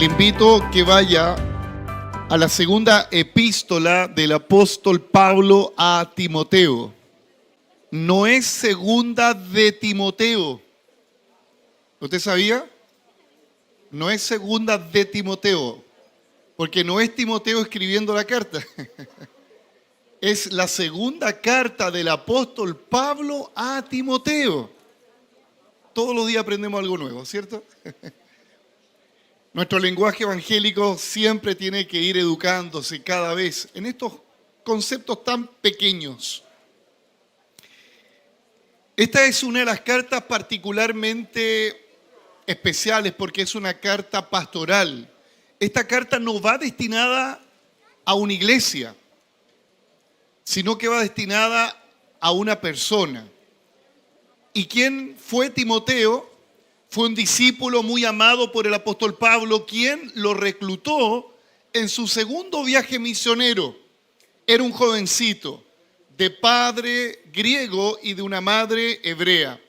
le invito que vaya a la segunda epístola del apóstol Pablo a Timoteo. No es segunda de Timoteo. ¿Usted sabía? No es segunda de Timoteo, porque no es Timoteo escribiendo la carta. Es la segunda carta del apóstol Pablo a Timoteo. Todos los días aprendemos algo nuevo, ¿cierto? Nuestro lenguaje evangélico siempre tiene que ir educándose cada vez en estos conceptos tan pequeños. Esta es una de las cartas particularmente especiales porque es una carta pastoral. Esta carta no va destinada a una iglesia, sino que va destinada a una persona. ¿Y quién fue Timoteo? Fue un discípulo muy amado por el apóstol Pablo, quien lo reclutó en su segundo viaje misionero. Era un jovencito de padre griego y de una madre hebrea.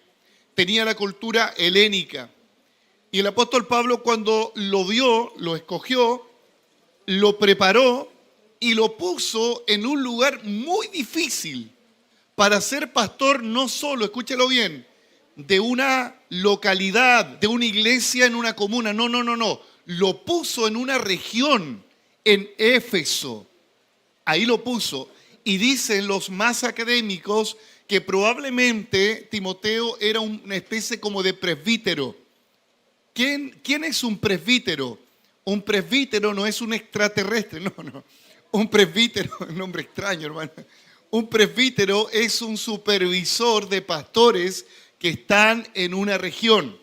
Tenía la cultura helénica. Y el apóstol Pablo, cuando lo vio, lo escogió, lo preparó y lo puso en un lugar muy difícil para ser pastor, no solo, escúchelo bien, de una localidad, de una iglesia en una comuna. No. Lo puso en una región, en Éfeso. Ahí lo puso. Y dicen los más académicos que probablemente Timoteo era una especie como de presbítero. ¿Quién es un presbítero? Un presbítero no es un extraterrestre, no. Un presbítero, un nombre extraño, hermano. Un presbítero es un supervisor de pastores que están en una región.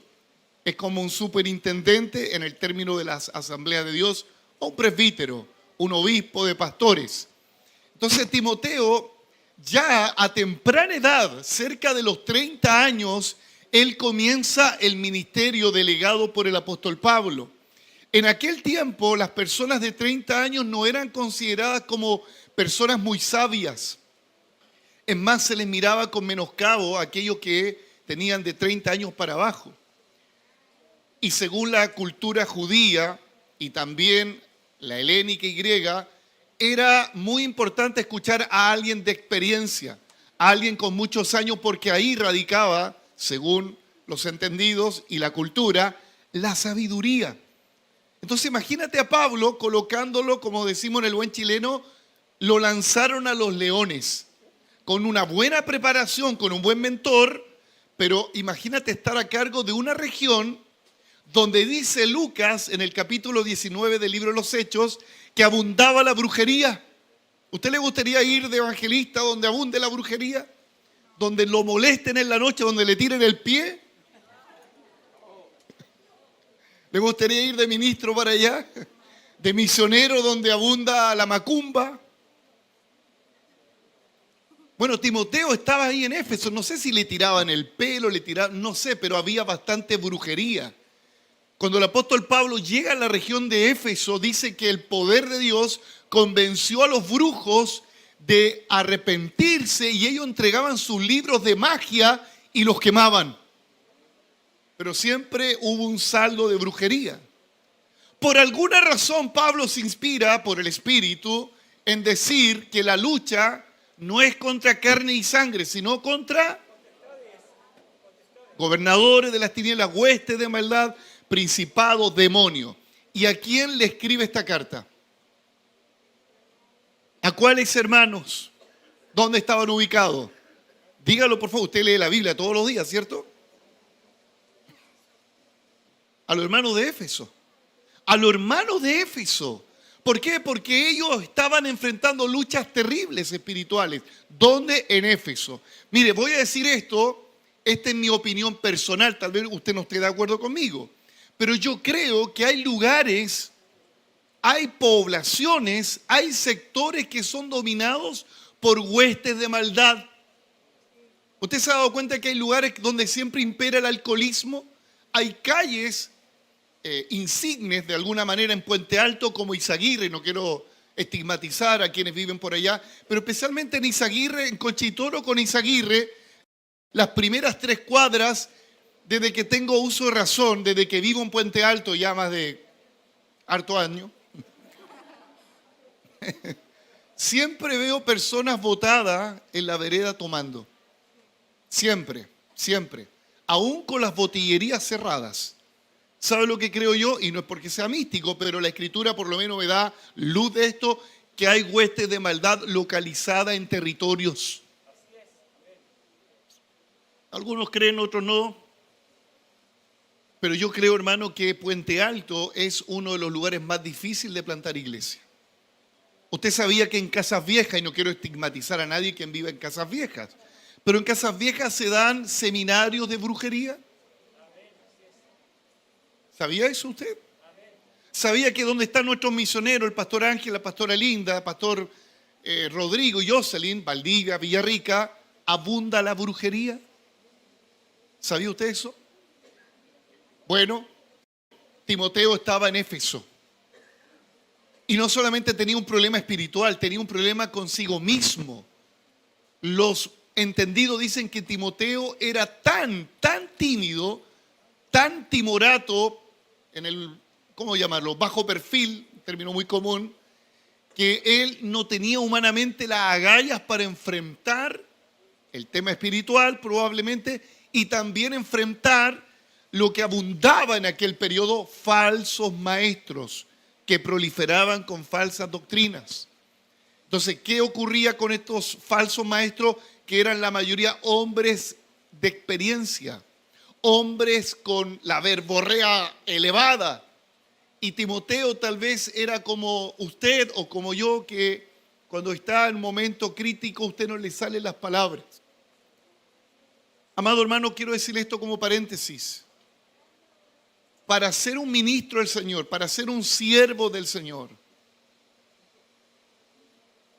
Es como un superintendente en el término de las asambleas de Dios, o un presbítero, un obispo de pastores. Entonces Timoteo, ya a temprana edad, cerca de los 30 años, él comienza el ministerio delegado por el apóstol Pablo. En aquel tiempo, las personas de 30 años no eran consideradas como personas muy sabias. Es más, se les miraba con menoscabo a aquellos que tenían de 30 años para abajo. Y según la cultura judía y también la helénica y griega, era muy importante escuchar a alguien de experiencia, a alguien con muchos años, porque ahí radicaba, según los entendidos y la cultura, la sabiduría. Entonces imagínate a Pablo colocándolo, como decimos en el buen chileno, lo lanzaron a los leones, con una buena preparación, con un buen mentor, pero imagínate estar a cargo de una región donde dice Lucas en el capítulo 19 del libro de los Hechos que abundaba la brujería. ¿Usted le gustaría ir de evangelista donde abunde la brujería? ¿Donde lo molesten en la noche, donde le tiren el pie? ¿Le gustaría ir de ministro para allá? ¿De misionero donde abunda la macumba? Bueno, Timoteo estaba ahí en Éfeso, no sé si le tiraban el pelo, no sé, pero había bastante brujería. Cuando el apóstol Pablo llega a la región de Éfeso, dice que el poder de Dios convenció a los brujos de arrepentirse y ellos entregaban sus libros de magia y los quemaban. Pero siempre hubo un saldo de brujería. Por alguna razón Pablo se inspira por el Espíritu en decir que la lucha no es contra carne y sangre, sino contra gobernadores de las tinieblas, huestes de maldad, principados, demonios. ¿Y a quién le escribe esta carta? ¿A cuáles hermanos? ¿Dónde estaban ubicados? Dígalo por favor, usted lee la Biblia todos los días, ¿cierto? A los hermanos de Éfeso. A los hermanos de Éfeso. ¿Por qué? Porque ellos estaban enfrentando luchas terribles espirituales. ¿Dónde? En Éfeso. Mire, voy a decir esto, esta es mi opinión personal, tal vez usted no esté de acuerdo conmigo, pero yo creo que hay lugares, hay poblaciones, hay sectores que son dominados por huestes de maldad. ¿Usted se ha dado cuenta que hay lugares donde siempre impera el alcoholismo? Hay calles insignes de alguna manera en Puente Alto como Izaguirre, no quiero estigmatizar a quienes viven por allá, pero especialmente en Izaguirre, en Conchitoro con Izaguirre, las primeras 3 cuadras, desde que tengo uso de razón, desde que vivo en Puente Alto ya más de harto años, siempre veo personas botadas en la vereda tomando. Siempre, siempre. Aún con las botillerías cerradas. ¿Sabe lo que creo yo? Y no es porque sea místico, pero la Escritura por lo menos me da luz de esto, que hay huestes de maldad localizada en territorios. Algunos creen, otros no. Pero yo creo, hermano, que Puente Alto es uno de los lugares más difíciles de plantar iglesia. Usted sabía que en Casas Viejas, y no quiero estigmatizar a nadie quien vive en Casas Viejas, pero en Casas Viejas se dan seminarios de brujería. ¿Sabía eso usted? ¿Sabía que donde están nuestros misioneros, el pastor Ángel, la pastora Linda, el pastor Rodrigo y Jocelyn, Valdivia, Villarrica, abunda la brujería? ¿Sabía usted eso? Bueno, Timoteo estaba en Éfeso. Y no solamente tenía un problema espiritual, tenía un problema consigo mismo. Los entendidos dicen que Timoteo era tan tímido, tan timorato, en el, ¿cómo llamarlo?, bajo perfil, término muy común, que él no tenía humanamente las agallas para enfrentar el tema espiritual probablemente y también enfrentar lo que abundaba en aquel periodo, falsos maestros que proliferaban con falsas doctrinas. Entonces, ¿qué ocurría con estos falsos maestros? Que eran la mayoría hombres de experiencia, hombres con la verborrea elevada. Y Timoteo tal vez era como usted o como yo, que cuando está en un momento crítico, usted no le salen las palabras. Amado hermano, quiero decirle esto como paréntesis. Para ser un ministro del Señor, para ser un siervo del Señor,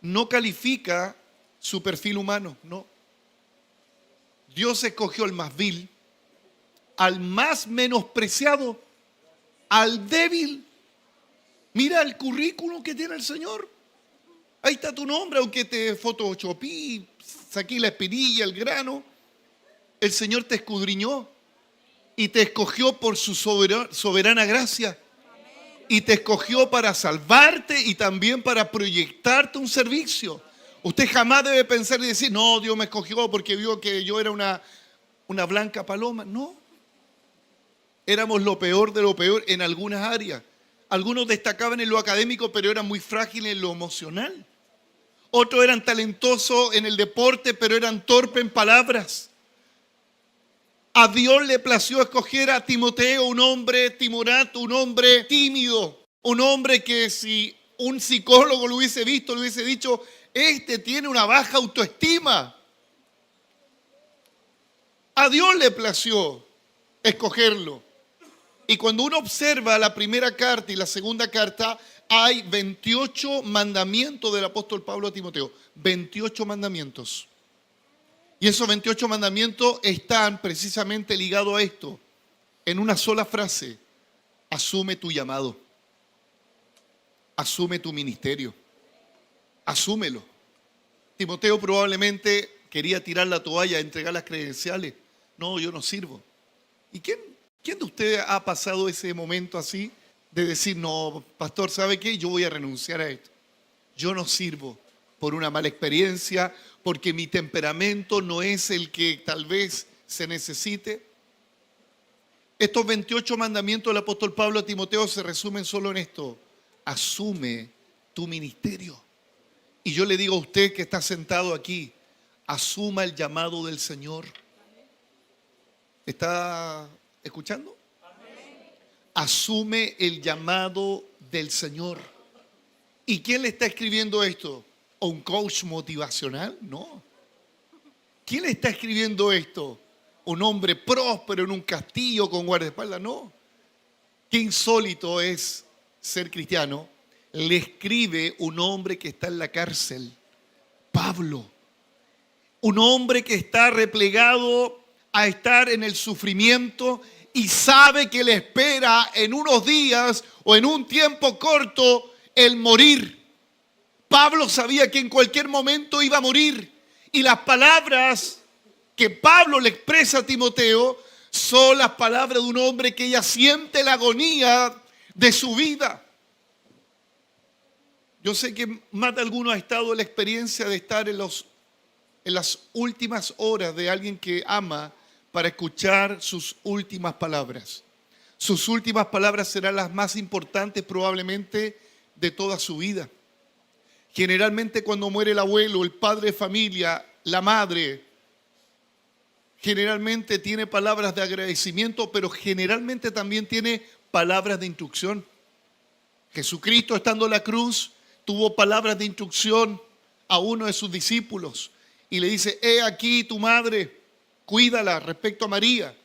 no califica su perfil humano, no. Dios escogió al más vil, al más menospreciado, al débil. Mira el currículum que tiene el Señor. Ahí está tu nombre, aunque te photoshopí, saqué la espinilla, el grano. El Señor te escudriñó y te escogió por su soberana gracia. Y te escogió para salvarte y también para proyectarte un servicio. Usted jamás debe pensar y decir, no, Dios me escogió porque vio que yo era una blanca paloma. No. Éramos lo peor de lo peor en algunas áreas. Algunos destacaban en lo académico, pero eran muy frágiles en lo emocional. Otros eran talentosos en el deporte, pero eran torpes en palabras. A Dios le plació escoger a Timoteo, un hombre timorato, un hombre tímido, un hombre que si un psicólogo lo hubiese visto, le hubiese dicho, este tiene una baja autoestima. A Dios le plació escogerlo. Y cuando uno observa la primera carta y la segunda carta, hay 28 mandamientos del apóstol Pablo a Timoteo. 28 mandamientos. Y esos 28 mandamientos están precisamente ligados a esto. En una sola frase, asume tu llamado. Asume tu ministerio. Asúmelo. Timoteo probablemente quería tirar la toalla, entregar las credenciales. No, yo no sirvo. ¿Y quién de ustedes ha pasado ese momento así de decir, no, pastor, ¿sabe qué? Yo voy a renunciar a esto. Yo no sirvo por una mala experiencia, porque mi temperamento no es el que tal vez se necesite. Estos 28 mandamientos del apóstol Pablo a Timoteo se resumen solo en esto. Asume tu ministerio. Y yo le digo a usted que está sentado aquí, asuma el llamado del Señor. ¿Está escuchando? Asume el llamado del Señor. ¿Y quién le está escribiendo esto? ¿Un coach motivacional? No. ¿Quién le está escribiendo esto? ¿Un hombre próspero en un castillo con guardaespaldas? No. Qué insólito es ser cristiano. Le escribe un hombre que está en la cárcel, Pablo. Un hombre que está replegado a estar en el sufrimiento y sabe que le espera en unos días o en un tiempo corto el morir. Pablo sabía que en cualquier momento iba a morir. Y las palabras que Pablo le expresa a Timoteo son las palabras de un hombre que ya siente la agonía de su vida. Yo sé que más de alguno ha estado en la experiencia de estar en las últimas horas de alguien que ama para escuchar sus últimas palabras. Sus últimas palabras serán las más importantes probablemente de toda su vida. Generalmente cuando muere el abuelo, el padre de familia, la madre, generalmente tiene palabras de agradecimiento, pero generalmente también tiene palabras de instrucción. Jesucristo, estando en la cruz, tuvo palabras de instrucción a uno de sus discípulos y le dice: he aquí tu madre, cuídala, respecto a María.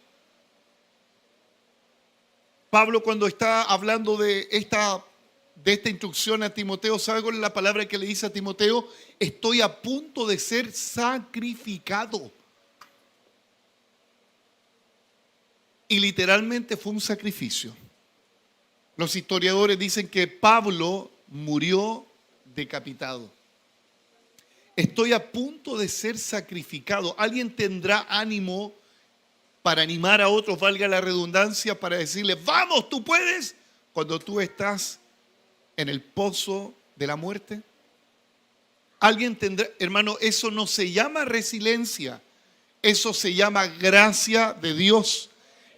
Pablo, cuando está hablando de esta instrucción a Timoteo, ¿sabe cuál es la palabra que le dice a Timoteo? Estoy a punto de ser sacrificado. Y literalmente fue un sacrificio. Los historiadores dicen que Pablo murió decapitado. Estoy a punto de ser sacrificado. ¿Alguien tendrá ánimo para animar a otros, valga la redundancia, para decirle: vamos, tú puedes, cuando tú estás en el pozo de la muerte? ¿Alguien tendrá? Hermano, eso no se llama resiliencia, eso se llama gracia de Dios.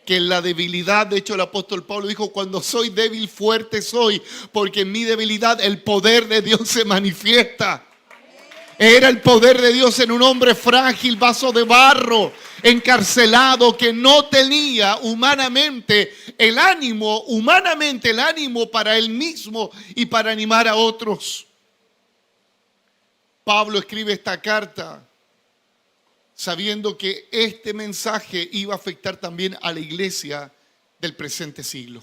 Que en la debilidad, de hecho el apóstol Pablo dijo: cuando soy débil, fuerte soy, porque en mi debilidad el poder de Dios se manifiesta. Era el poder de Dios en un hombre frágil, vaso de barro, encarcelado, que no tenía humanamente el ánimo para él mismo y para animar a otros. Pablo escribe esta carta sabiendo que este mensaje iba a afectar también a la iglesia del presente siglo.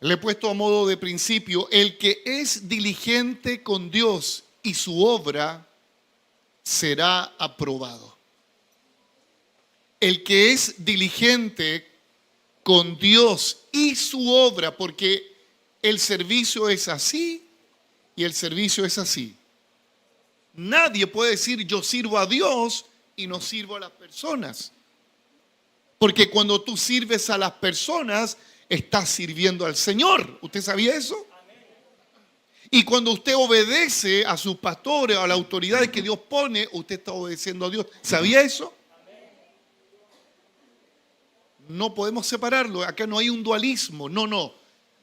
Le he puesto a modo de principio: el que es diligente con Dios y su obra será aprobado. El que es diligente con Dios y su obra, porque el servicio es así y el servicio es así. Nadie puede decir: yo sirvo a Dios y no sirvo a las personas. Porque cuando tú sirves a las personas, estás sirviendo al Señor. ¿Usted sabía eso? Y cuando usted obedece a sus pastores, a las autoridades que Dios pone, usted está obedeciendo a Dios. ¿Sabía eso? No podemos separarlo. Acá no hay un dualismo. No.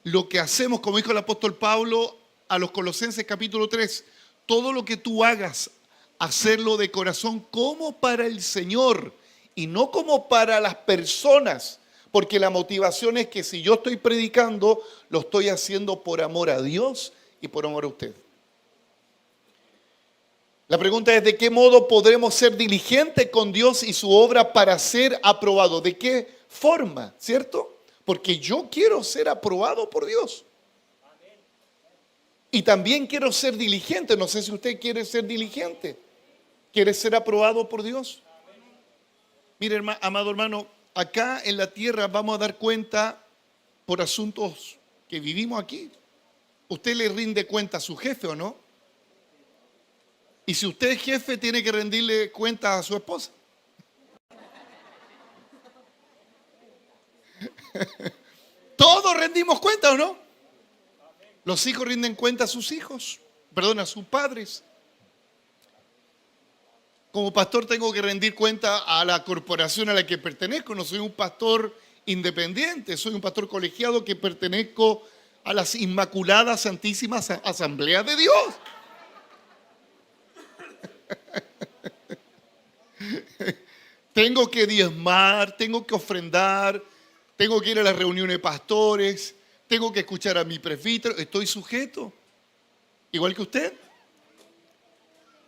Lo que hacemos, como dijo el apóstol Pablo a los Colosenses capítulo 3, todo lo que tú hagas, hacerlo de corazón como para el Señor y no como para las personas. Porque la motivación es que si yo estoy predicando, lo estoy haciendo por amor a Dios y por amor a usted. La pregunta es: ¿de qué modo podremos ser diligentes con Dios y su obra para ser aprobados? ¿De qué forma? ¿Cierto? Porque yo quiero ser aprobado por Dios. Y también quiero ser diligente. No sé si usted quiere ser diligente. ¿Quiere ser aprobado por Dios? Mire, amado hermano, acá en la tierra vamos a dar cuenta por asuntos que vivimos aquí. ¿Usted le rinde cuenta a su jefe o no? Y si usted es jefe, tiene que rendirle cuenta a su esposa. Todos rendimos cuenta, ¿o no? Los hijos rinden cuenta a sus hijos, a sus padres. Como pastor tengo que rendir cuenta a la corporación a la que pertenezco. No soy un pastor independiente, soy un pastor colegiado que pertenezco a las Inmaculadas Santísimas Asambleas de Dios. Tengo que diezmar, tengo que ofrendar, tengo que ir a las reuniones de pastores, tengo que escuchar a mi presbítero. Estoy sujeto, igual que usted.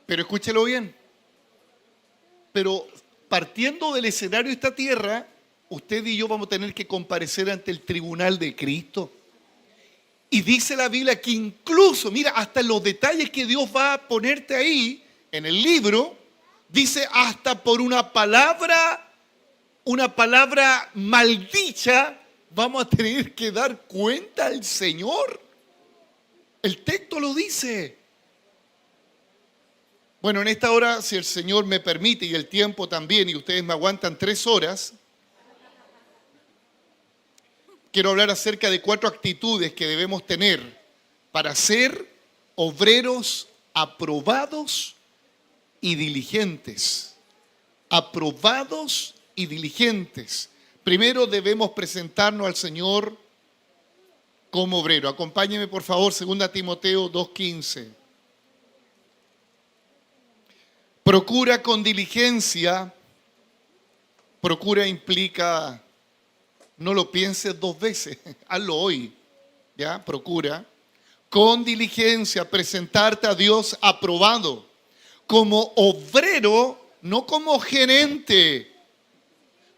Pero escúchelo bien. Pero partiendo del escenario de esta tierra, usted y yo vamos a tener que comparecer ante el tribunal de Cristo. Y dice la Biblia que incluso, mira, hasta en los detalles que Dios va a ponerte ahí, en el libro, dice: hasta por una palabra maldicha, vamos a tener que dar cuenta al Señor. El texto lo dice. Bueno, en esta hora, si el Señor me permite y el tiempo también, y ustedes me aguantan 3 horas, quiero hablar acerca de 4 actitudes que debemos tener para ser obreros aprobados y diligentes. Aprobados y diligentes. Primero debemos presentarnos al Señor como obrero. Acompáñeme por favor, 2 Timoteo 2:15. Procura con diligencia. Procura implica, no lo pienses 2 veces, hazlo hoy. ¿Ya? Procura con diligencia presentarte a Dios aprobado, como obrero, no como gerente,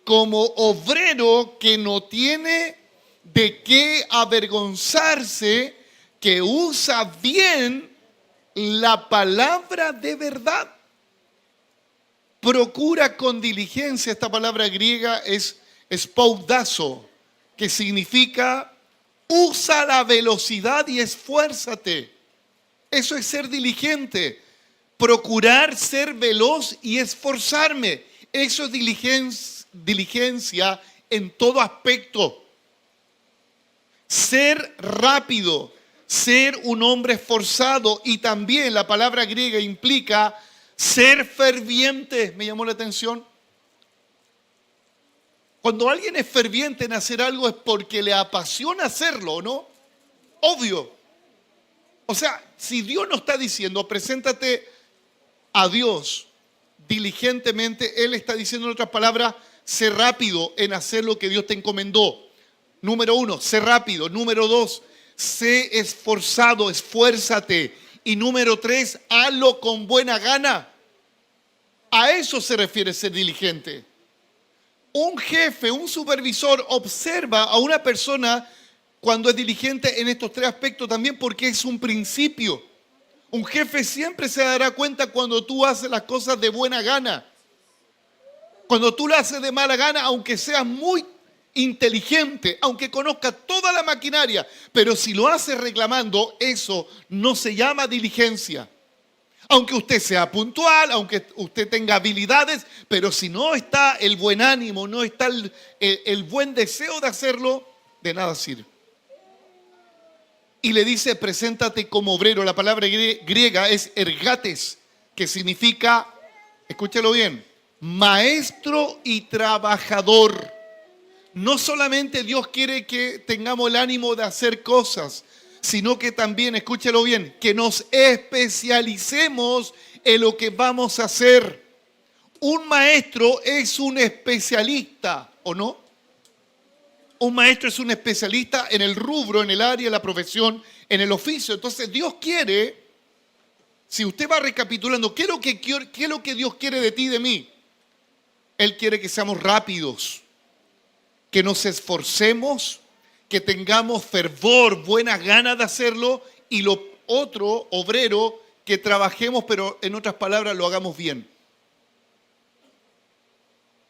como obrero que no tiene de qué avergonzarse, que usa bien la palabra de verdad. Procura con diligencia, esta palabra griega es spoudazo, que significa usa la velocidad y esfuérzate. Eso es ser diligente. Procurar ser veloz y esforzarme. Eso es diligencia en todo aspecto. Ser rápido, ser un hombre esforzado, y también la palabra griega implica ser ferviente. Me llamó la atención. Cuando alguien es ferviente en hacer algo es porque le apasiona hacerlo, ¿no? Obvio. O sea, si Dios nos está diciendo, preséntate a Dios diligentemente, Él está diciendo en otras palabras, sé rápido en hacer lo que Dios te encomendó. Número 1, sé rápido. Número 2, sé esforzado, esfuérzate. Y número 3, hazlo con buena gana. A eso se refiere ser diligente. Un jefe, un supervisor observa a una persona cuando es diligente en estos 3 aspectos también, porque es un principio. Un jefe siempre se dará cuenta cuando tú haces las cosas de buena gana. Cuando tú lo haces de mala gana, aunque seas muy inteligente, aunque conozcas toda la maquinaria, pero si lo haces reclamando, eso no se llama diligencia. Aunque usted sea puntual, aunque usted tenga habilidades, pero si no está el buen ánimo, no está el buen deseo de hacerlo, de nada sirve. Y le dice, preséntate como obrero. La palabra griega es ergates, que significa, escúchelo bien, maestro y trabajador. No solamente Dios quiere que tengamos el ánimo de hacer cosas, sino que también, escúchelo bien, que nos especialicemos en lo que vamos a hacer. Un maestro es un especialista, ¿o no? Un maestro es un especialista en el rubro, en el área, en la profesión, en el oficio. Entonces Dios quiere, si usted va recapitulando, ¿qué es lo que Dios quiere de ti y de mí? Él quiere que seamos rápidos, que nos esforcemos, que tengamos fervor, buenas ganas de hacerlo, y lo otro, obrero, que trabajemos, pero en otras palabras lo hagamos bien.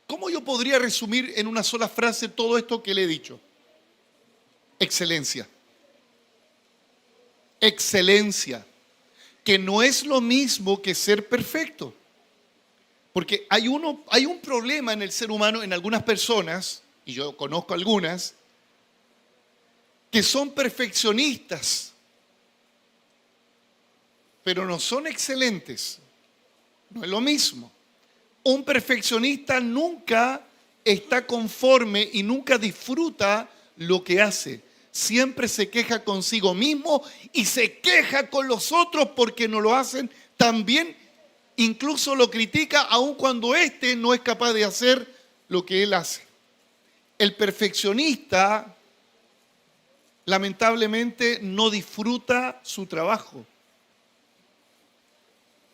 ¿Cómo yo podría resumir en una sola frase todo esto que le he dicho? Excelencia. Excelencia. Que no es lo mismo que ser perfecto. Porque hay un problema en el ser humano, en algunas personas, y yo conozco algunas, que son perfeccionistas, pero no son excelentes. No es lo mismo. Un perfeccionista nunca está conforme y nunca disfruta lo que hace. Siempre se queja consigo mismo y se queja con los otros porque no lo hacen tan bien. Incluso lo critica aun cuando éste no es capaz de hacer lo que él hace. El perfeccionista lamentablemente no disfruta su trabajo.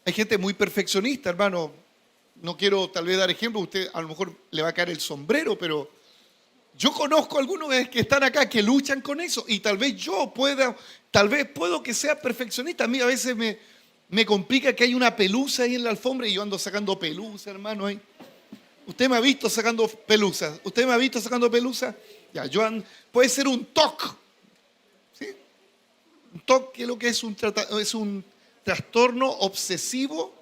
Hay gente muy perfeccionista, hermano. No quiero tal vez dar ejemplo, usted a lo mejor le va a caer el sombrero, pero yo conozco algunos que están acá que luchan con eso, y tal vez puedo que sea perfeccionista. A mí a veces me complica que hay una pelusa ahí en la alfombra y yo ando sacando pelusa, hermano. Ahí. ¿Usted me ha visto sacando pelusas? ¿Usted me ha visto sacando pelusas? Ya, puede ser un TOC. ¿Sí? Un TOC, que es lo que es un trastorno obsesivo.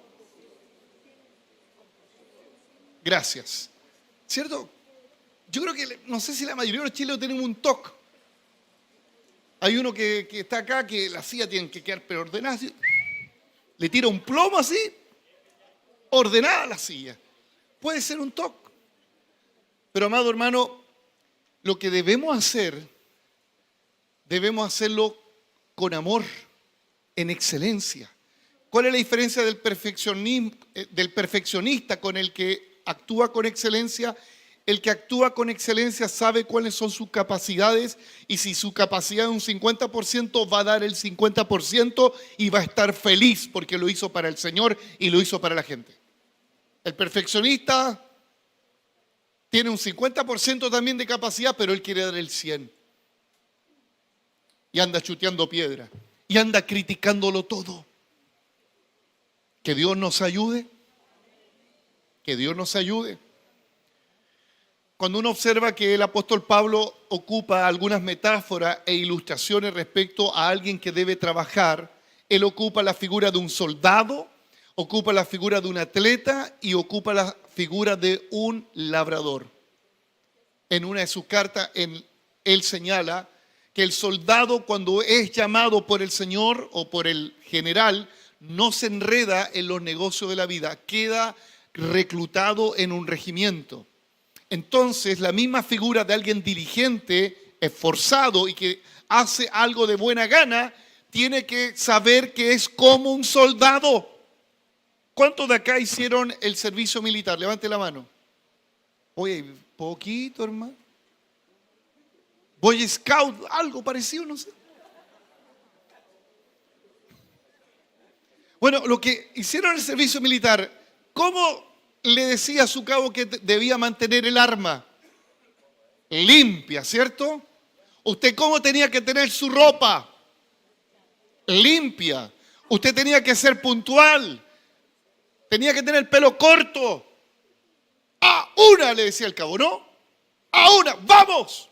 Gracias. ¿Cierto? Yo creo que, no sé si la mayoría de los chilenos tenemos un TOC. Hay uno que está acá, que la silla tiene que quedar preordenada, así, le tira un plomo así, ordenada la silla. Puede ser un toque. Pero amado hermano, lo que debemos hacerlo con amor, en excelencia. ¿Cuál es la diferencia del perfeccionista con el que actúa con excelencia? El que actúa con excelencia sabe cuáles son sus capacidades y si su capacidad es un 50% va a dar el 50% y va a estar feliz porque lo hizo para el Señor y lo hizo para la gente. El perfeccionista tiene un 50% también de capacidad, pero él quiere dar el 100%. Y anda chuteando piedra y anda criticándolo todo. Que Dios nos ayude. Que Dios nos ayude. Cuando uno observa que el apóstol Pablo ocupa algunas metáforas e ilustraciones respecto a alguien que debe trabajar, él ocupa la figura de un soldado, ocupa la figura de un atleta y ocupa la figura de un labrador. En una de sus cartas, él señala que el soldado, cuando es llamado por el Señor o por el general, no se enreda en los negocios de la vida, queda reclutado en un regimiento. Entonces, la misma figura de alguien diligente, esforzado y que hace algo de buena gana, tiene que saber que es como un soldado. ¿Cuántos de acá hicieron el servicio militar? Levante la mano. Oye, poquito, hermano. Boy Scout, algo parecido, no sé. Bueno, lo que hicieron el servicio militar, ¿cómo le decía a su cabo que debía mantener el arma? Limpia, ¿cierto? ¿Usted cómo tenía que tener su ropa? Limpia. Usted tenía que ser puntual. Tenía que tener el pelo corto. ¡A una! Le decía el cabo, ¿no? ¡A una! ¡Vamos!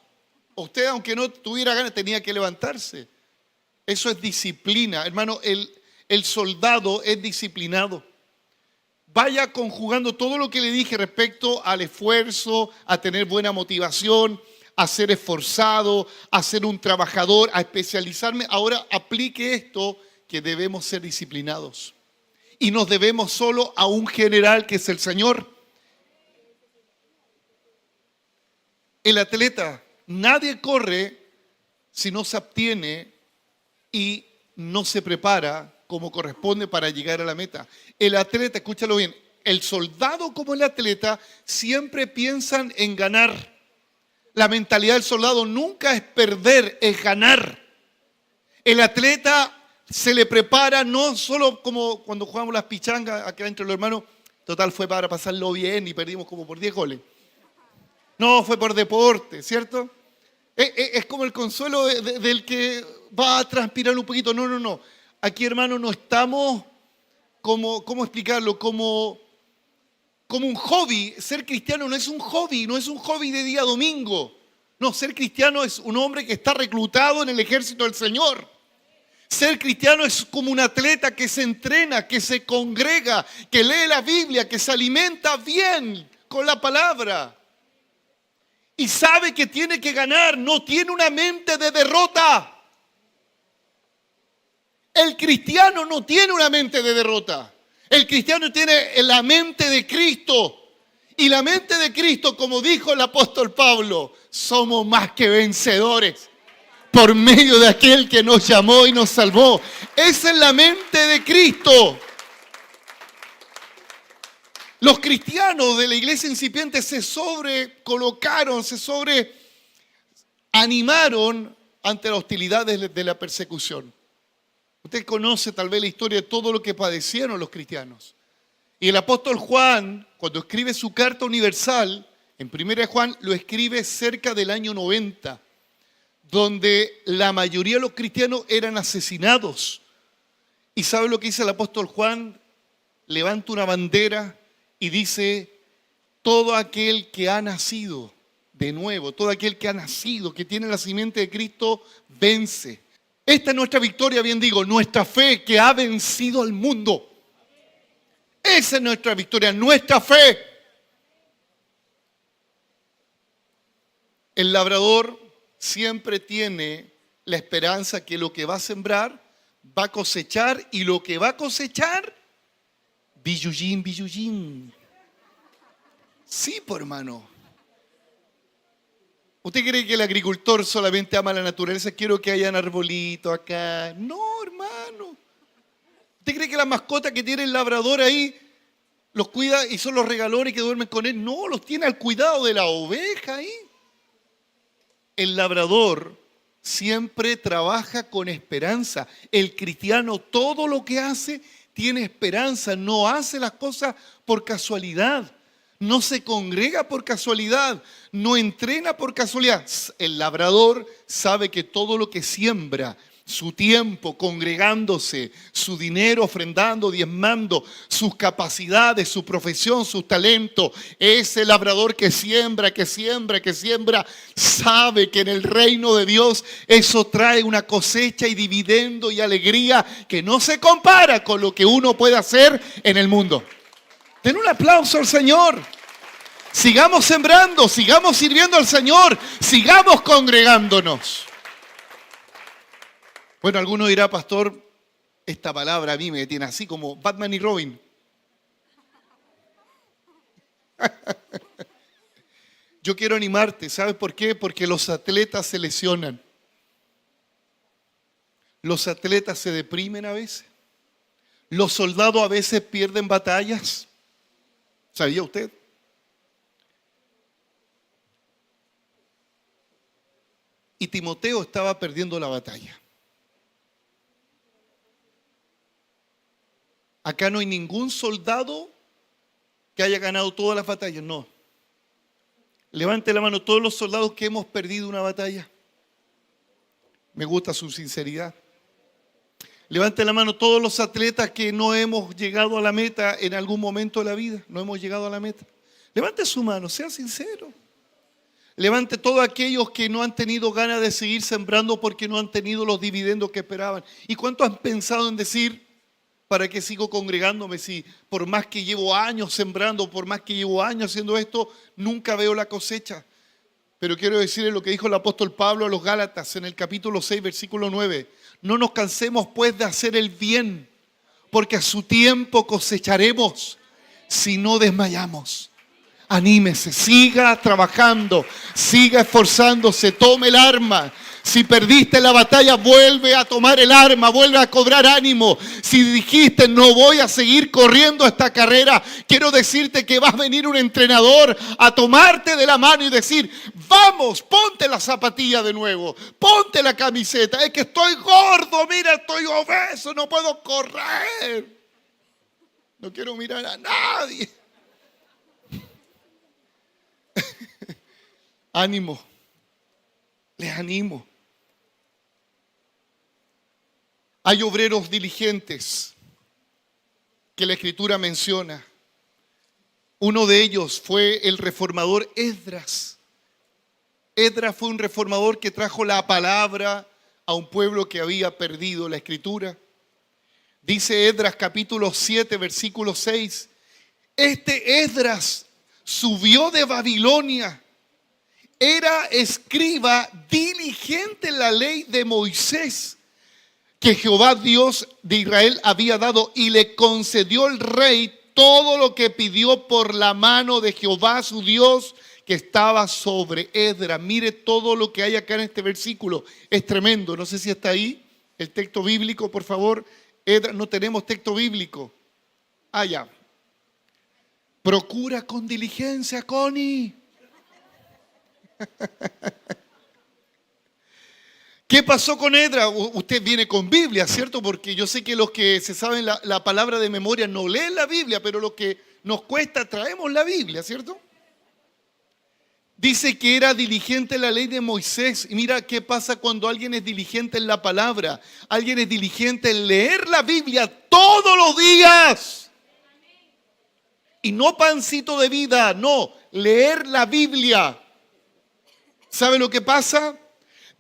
Usted, aunque no tuviera ganas, tenía que levantarse. Eso es disciplina. Hermano, el soldado es disciplinado. Vaya conjugando todo lo que le dije respecto al esfuerzo, a tener buena motivación, a ser esforzado, a ser un trabajador, a especializarme. Ahora aplique esto, que debemos ser disciplinados. Y nos debemos solo a un general que es el Señor. El atleta, nadie corre si no se abstiene y no se prepara como corresponde para llegar a la meta. El atleta, escúchalo bien, el soldado como el atleta siempre piensan en ganar. La mentalidad del soldado nunca es perder, es ganar. El atleta se le prepara no solo como cuando jugamos las pichangas acá entre los hermanos, total fue para pasarlo bien y perdimos como por 10 goles. No, fue por deporte, ¿cierto? Es como el consuelo del que va a transpirar un poquito. No. Aquí, hermano, no estamos como, ¿cómo explicarlo? Como un hobby. Ser cristiano no es un hobby, no es un hobby de día domingo. No, ser cristiano es un hombre que está reclutado en el ejército del Señor. Ser cristiano es como un atleta que se entrena, que se congrega, que lee la Biblia, que se alimenta bien con la palabra. Y sabe que tiene que ganar, no tiene una mente de derrota. El cristiano no tiene una mente de derrota. El cristiano tiene la mente de Cristo. Y la mente de Cristo, como dijo el apóstol Pablo, somos más que vencedores por medio de aquel que nos llamó y nos salvó. Esa es la mente de Cristo. Los cristianos de la iglesia incipiente se sobrecolocaron, se sobreanimaron ante la hostilidad de la persecución. Usted conoce tal vez la historia de todo lo que padecieron los cristianos. Y el apóstol Juan, cuando escribe su carta universal, en 1 Juan, lo escribe cerca del año 90, donde la mayoría de los cristianos eran asesinados. ¿Y sabe lo que dice el apóstol Juan? Levanta una bandera y dice, todo aquel que ha nacido de nuevo, todo aquel que ha nacido, que tiene la simiente de Cristo, vence. Esta es nuestra victoria, bien digo, nuestra fe que ha vencido al mundo. Esa es nuestra victoria, nuestra fe. El labrador siempre tiene la esperanza que lo que va a sembrar va a cosechar, y lo que va a cosechar, billuyín, billuyín. Sí, por hermano. ¿Usted cree que el agricultor solamente ama la naturaleza? Quiero que hayan arbolitos acá. No, hermano. ¿Usted cree que la mascota que tiene el labrador ahí los cuida y son los regalones que duermen con él? No, los tiene al cuidado de la oveja ahí. El labrador siempre trabaja con esperanza. El cristiano todo lo que hace tiene esperanza. No hace las cosas por casualidad. No se congrega por casualidad. No entrena por casualidad. El labrador sabe que todo lo que siembra, su tiempo congregándose, su dinero ofrendando, diezmando, sus capacidades, su profesión, sus talentos, ese labrador que siembra, que siembra, que siembra, sabe que en el reino de Dios eso trae una cosecha y dividendo y alegría que no se compara con lo que uno puede hacer en el mundo. Den un aplauso al Señor. Sigamos sembrando, sigamos sirviendo al Señor, sigamos congregándonos. Bueno, alguno dirá, pastor, esta palabra a mí me tiene así como Batman y Robin. Yo quiero animarte, ¿sabes por qué? Porque los atletas se lesionan. Los atletas se deprimen a veces. Los soldados a veces pierden batallas. ¿Sabía usted? Y Timoteo estaba perdiendo la batalla. Acá no hay ningún soldado que haya ganado todas las batallas, no. Levante la mano todos los soldados que hemos perdido una batalla. Me gusta su sinceridad. Levante la mano todos los atletas que no hemos llegado a la meta en algún momento de la vida. No hemos llegado a la meta. Levante su mano, sea sincero. Levante todos aquellos que no han tenido ganas de seguir sembrando porque no han tenido los dividendos que esperaban. ¿Y cuántos han pensado en decir, ¿para qué sigo congregándome si por más que llevo años sembrando, por más que llevo años haciendo esto, nunca veo la cosecha? Pero quiero decirles lo que dijo el apóstol Pablo a los Gálatas en el capítulo 6, versículo 9. No nos cansemos pues de hacer el bien, porque a su tiempo cosecharemos si no desmayamos. Anímese, siga trabajando, siga esforzándose, tome el arma. Si perdiste la batalla, vuelve a tomar el arma, vuelve a cobrar ánimo. Si dijiste, no voy a seguir corriendo esta carrera, quiero decirte que va a venir un entrenador a tomarte de la mano y decir, vamos, ponte la zapatilla de nuevo, ponte la camiseta. Es que estoy gordo, mira, estoy obeso, no puedo correr. No quiero mirar a nadie. Ánimo, les animo. Hay obreros diligentes que la Escritura menciona. Uno de ellos fue el reformador Esdras. Esdras fue un reformador que trajo la palabra a un pueblo que había perdido la Escritura. Dice Esdras capítulo 7, versículo 6. Este Esdras subió de Babilonia. Era escriba diligente en la ley de Moisés que Jehová Dios de Israel había dado, y le concedió el rey todo lo que pidió por la mano de Jehová su Dios que estaba sobre Esdras. Mire todo lo que hay acá en este versículo, es tremendo. No sé si está ahí el texto bíblico, por favor. Esdras, no tenemos texto bíblico. Ya. Procura con diligencia, Connie. ¿Qué pasó con Esdras? Usted viene con Biblia, ¿cierto? Porque yo sé que los que se saben la palabra de memoria no leen la Biblia, pero los que nos cuesta traemos la Biblia, ¿cierto? Dice que era diligente en la ley de Moisés. Y mira qué pasa cuando alguien es diligente en la palabra. Alguien es diligente en leer la Biblia todos los días. Y no pancito de vida, no, leer la Biblia. ¿Sabe lo que pasa?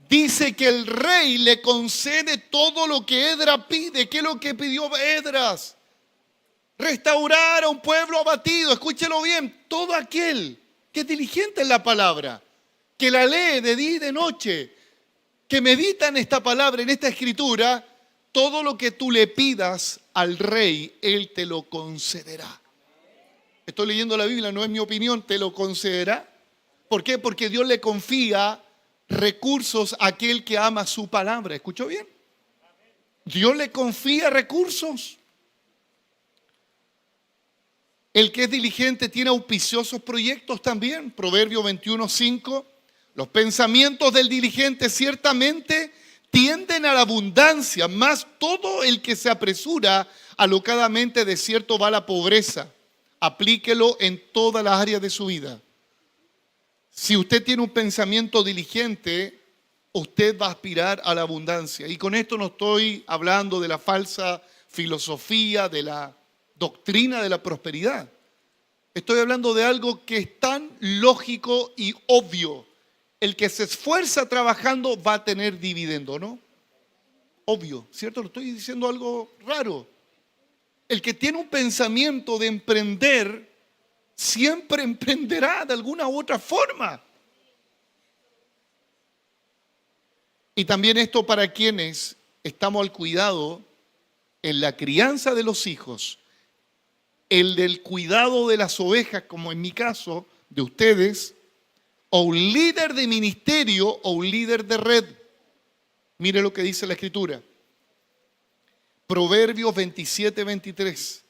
Dice que el rey le concede todo lo que Esdras pide. ¿Qué es lo que pidió Esdras? Restaurar a un pueblo abatido. Escúchelo bien. Todo aquel que es diligente en la palabra, que la lee de día y de noche, que medita en esta palabra, en esta escritura, todo lo que tú le pidas al rey, Él te lo concederá. Estoy leyendo la Biblia, no es mi opinión, te lo concederá. ¿Por qué? Porque Dios le confía recursos a aquel que ama su palabra. ¿Escuchó bien? Dios le confía recursos. El que es diligente tiene auspiciosos proyectos también. Proverbio 21:5. Los pensamientos del diligente ciertamente tienden a la abundancia, mas todo el que se apresura alocadamente de cierto va a la pobreza. Aplíquelo en todas las áreas de su vida. Si usted tiene un pensamiento diligente, usted va a aspirar a la abundancia. Y con esto no estoy hablando de la falsa filosofía, de la doctrina de la prosperidad. Estoy hablando de algo que es tan lógico y obvio. El que se esfuerza trabajando va a tener dividendo, ¿no? Obvio, ¿cierto? No estoy diciendo algo raro. El que tiene un pensamiento de emprender, siempre emprenderá de alguna u otra forma. Y también esto para quienes estamos al cuidado en la crianza de los hijos, el del cuidado de las ovejas, como en mi caso, de ustedes, o un líder de ministerio o un líder de red. Mire lo que dice la Escritura. Proverbios 27:23.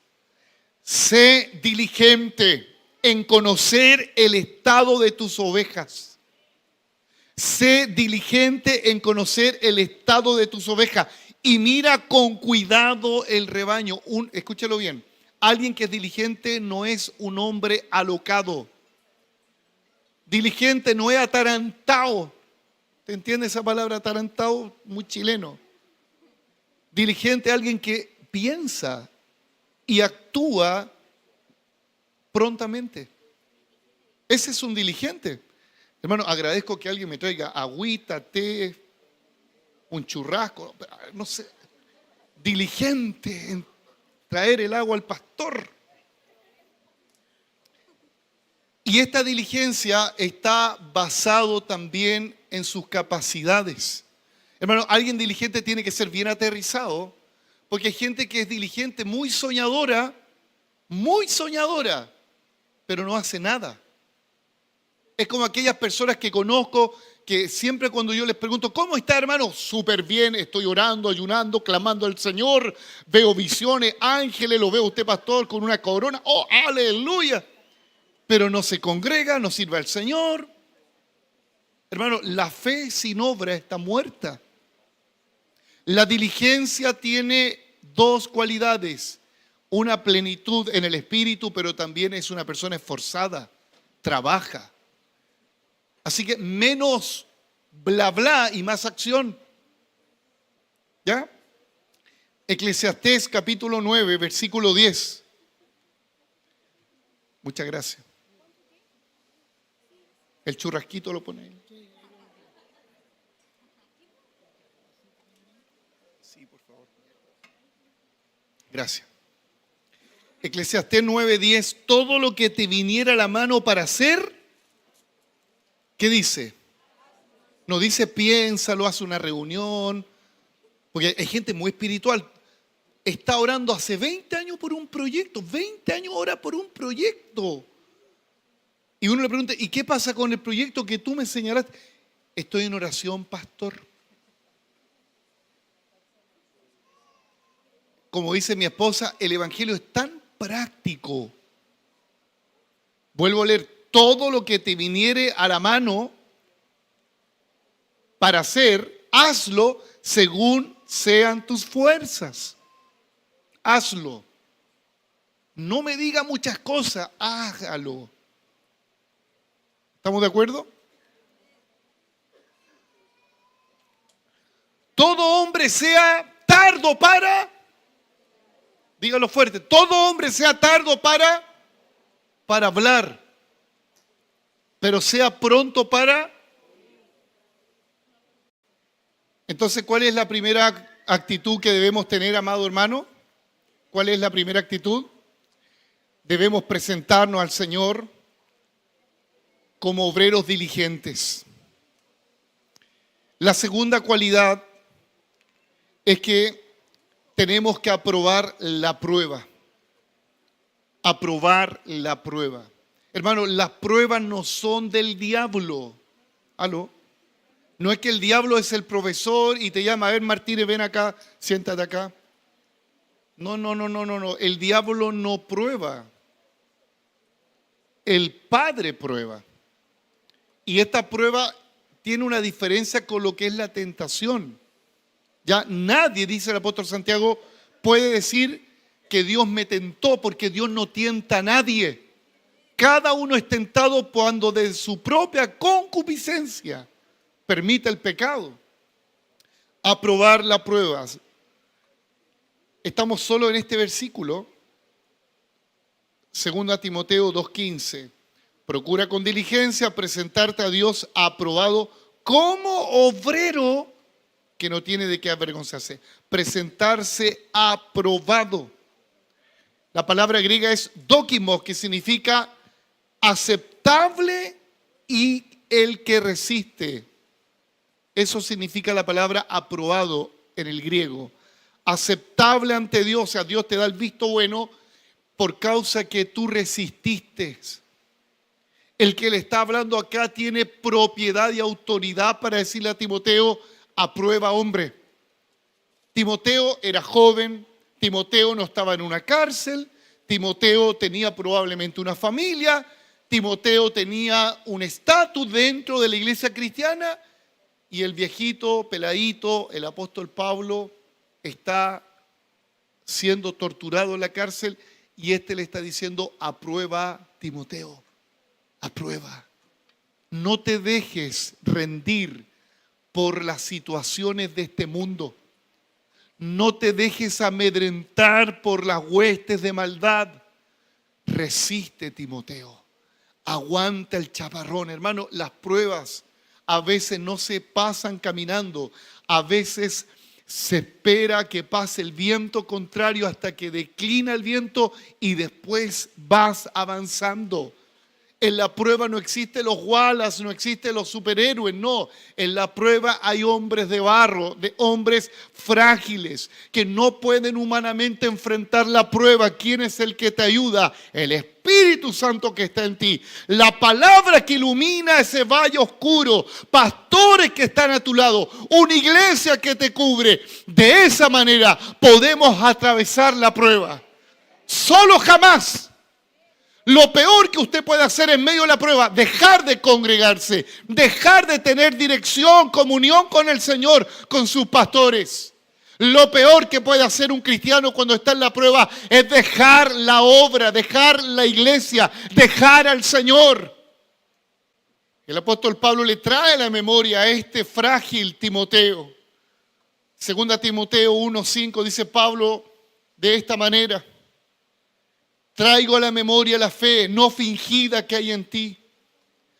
Sé diligente en conocer el estado de tus ovejas. Sé diligente en conocer el estado de tus ovejas y mira con cuidado el rebaño. Escúchalo bien. Alguien que es diligente no es un hombre alocado. Diligente no es atarantado. ¿Te entiende esa palabra atarantado? Muy chileno. Diligente es alguien que piensa y actúa prontamente. Ese es un diligente. Hermano, agradezco que alguien me traiga agüita, té, un churrasco, no sé. Diligente en traer el agua al pastor. Y esta diligencia está basado también en sus capacidades. Hermano, alguien diligente tiene que ser bien aterrizado, porque hay gente que es diligente, muy soñadora, pero no hace nada. Es como aquellas personas que conozco que siempre cuando yo les pregunto, ¿cómo está, hermano? Súper bien, estoy orando, ayunando, clamando al Señor, veo visiones, ángeles, lo veo a usted, pastor, con una corona, ¡oh, aleluya! Pero no se congrega, no sirve al Señor. Hermano, la fe sin obra está muerta. La diligencia tiene dos cualidades. Una plenitud en el espíritu, pero también es una persona esforzada, trabaja. Así que menos bla bla y más acción. ¿Ya? Eclesiastés capítulo 9, versículo 10. Muchas gracias. El churrasquito lo pone ahí. Sí, por favor. Gracias. Eclesiastés 9:10. Todo lo que te viniera a la mano para hacer, ¿qué dice? No dice piénsalo, hace una reunión. Porque hay gente muy espiritual. Está orando hace 20 años por un proyecto. 20 años ora por un proyecto. Y uno le pregunta, ¿y qué pasa con el proyecto que tú me señalaste? Estoy en oración, pastor. Como dice mi esposa, el evangelio es tan práctico. Vuelvo a leer, todo lo que te viniere a la mano para hacer, hazlo según sean tus fuerzas. Hazlo. No me diga muchas cosas, hágalo. ¿Estamos de acuerdo? Todo hombre sea tardo para, dígalo fuerte, todo hombre sea tardo para hablar, pero sea pronto para. Entonces, ¿cuál es la primera actitud que debemos tener, amado hermano? ¿Cuál es la primera actitud? Debemos presentarnos al Señor como obreros diligentes. La segunda cualidad es que tenemos que aprobar la prueba. Aprobar la prueba. Hermano, las pruebas no son del diablo. ¿Aló? No es que el diablo es el profesor y te llama, a ver Martínez, ven acá, siéntate acá. No. El diablo no prueba. El Padre prueba. Y esta prueba tiene una diferencia con lo que es la tentación. Ya nadie, dice el apóstol Santiago, puede decir que Dios me tentó, porque Dios no tienta a nadie. Cada uno es tentado cuando de su propia concupiscencia permite el pecado. Aprobar las pruebas. Estamos solo en este versículo. 2 Timoteo 2:15. Procura con diligencia presentarte a Dios aprobado como obrero que no tiene de qué avergonzarse. Presentarse aprobado. La palabra griega es dokimos, que significa aceptable y el que resiste. Eso significa la palabra aprobado en el griego. Aceptable ante Dios, o sea, Dios te da el visto bueno por causa que tú resististe. El que le está hablando acá tiene propiedad y autoridad para decirle a Timoteo, aprueba hombre. Timoteo era joven, Timoteo no estaba en una cárcel, Timoteo tenía probablemente una familia, Timoteo tenía un estatus dentro de la iglesia cristiana y el viejito, peladito, el apóstol Pablo está siendo torturado en la cárcel y este le está diciendo, aprueba Timoteo, aprueba. No te dejes rendir por las situaciones de este mundo. No te dejes amedrentar por las huestes de maldad. Resiste, Timoteo. Aguanta el chaparrón. Hermano, las pruebas a veces no se pasan caminando. A veces se espera que pase el viento contrario hasta que declina el viento y después vas avanzando. En la prueba no existen los Wallace, no existen los superhéroes, no. En la prueba hay hombres de barro, de hombres frágiles que no pueden humanamente enfrentar la prueba. ¿Quién es el que te ayuda? El Espíritu Santo que está en ti. La palabra que ilumina ese valle oscuro. Pastores que están a tu lado. Una iglesia que te cubre. De esa manera podemos atravesar la prueba. Solo jamás. Lo peor que usted puede hacer en medio de la prueba, dejar de congregarse, dejar de tener dirección, comunión con el Señor, con sus pastores. Lo peor que puede hacer un cristiano cuando está en la prueba es dejar la obra, dejar la iglesia, dejar al Señor. El apóstol Pablo le trae a la memoria a este frágil Timoteo. 2 Timoteo 1:5 dice Pablo de esta manera. Traigo a la memoria la fe no fingida que hay en ti,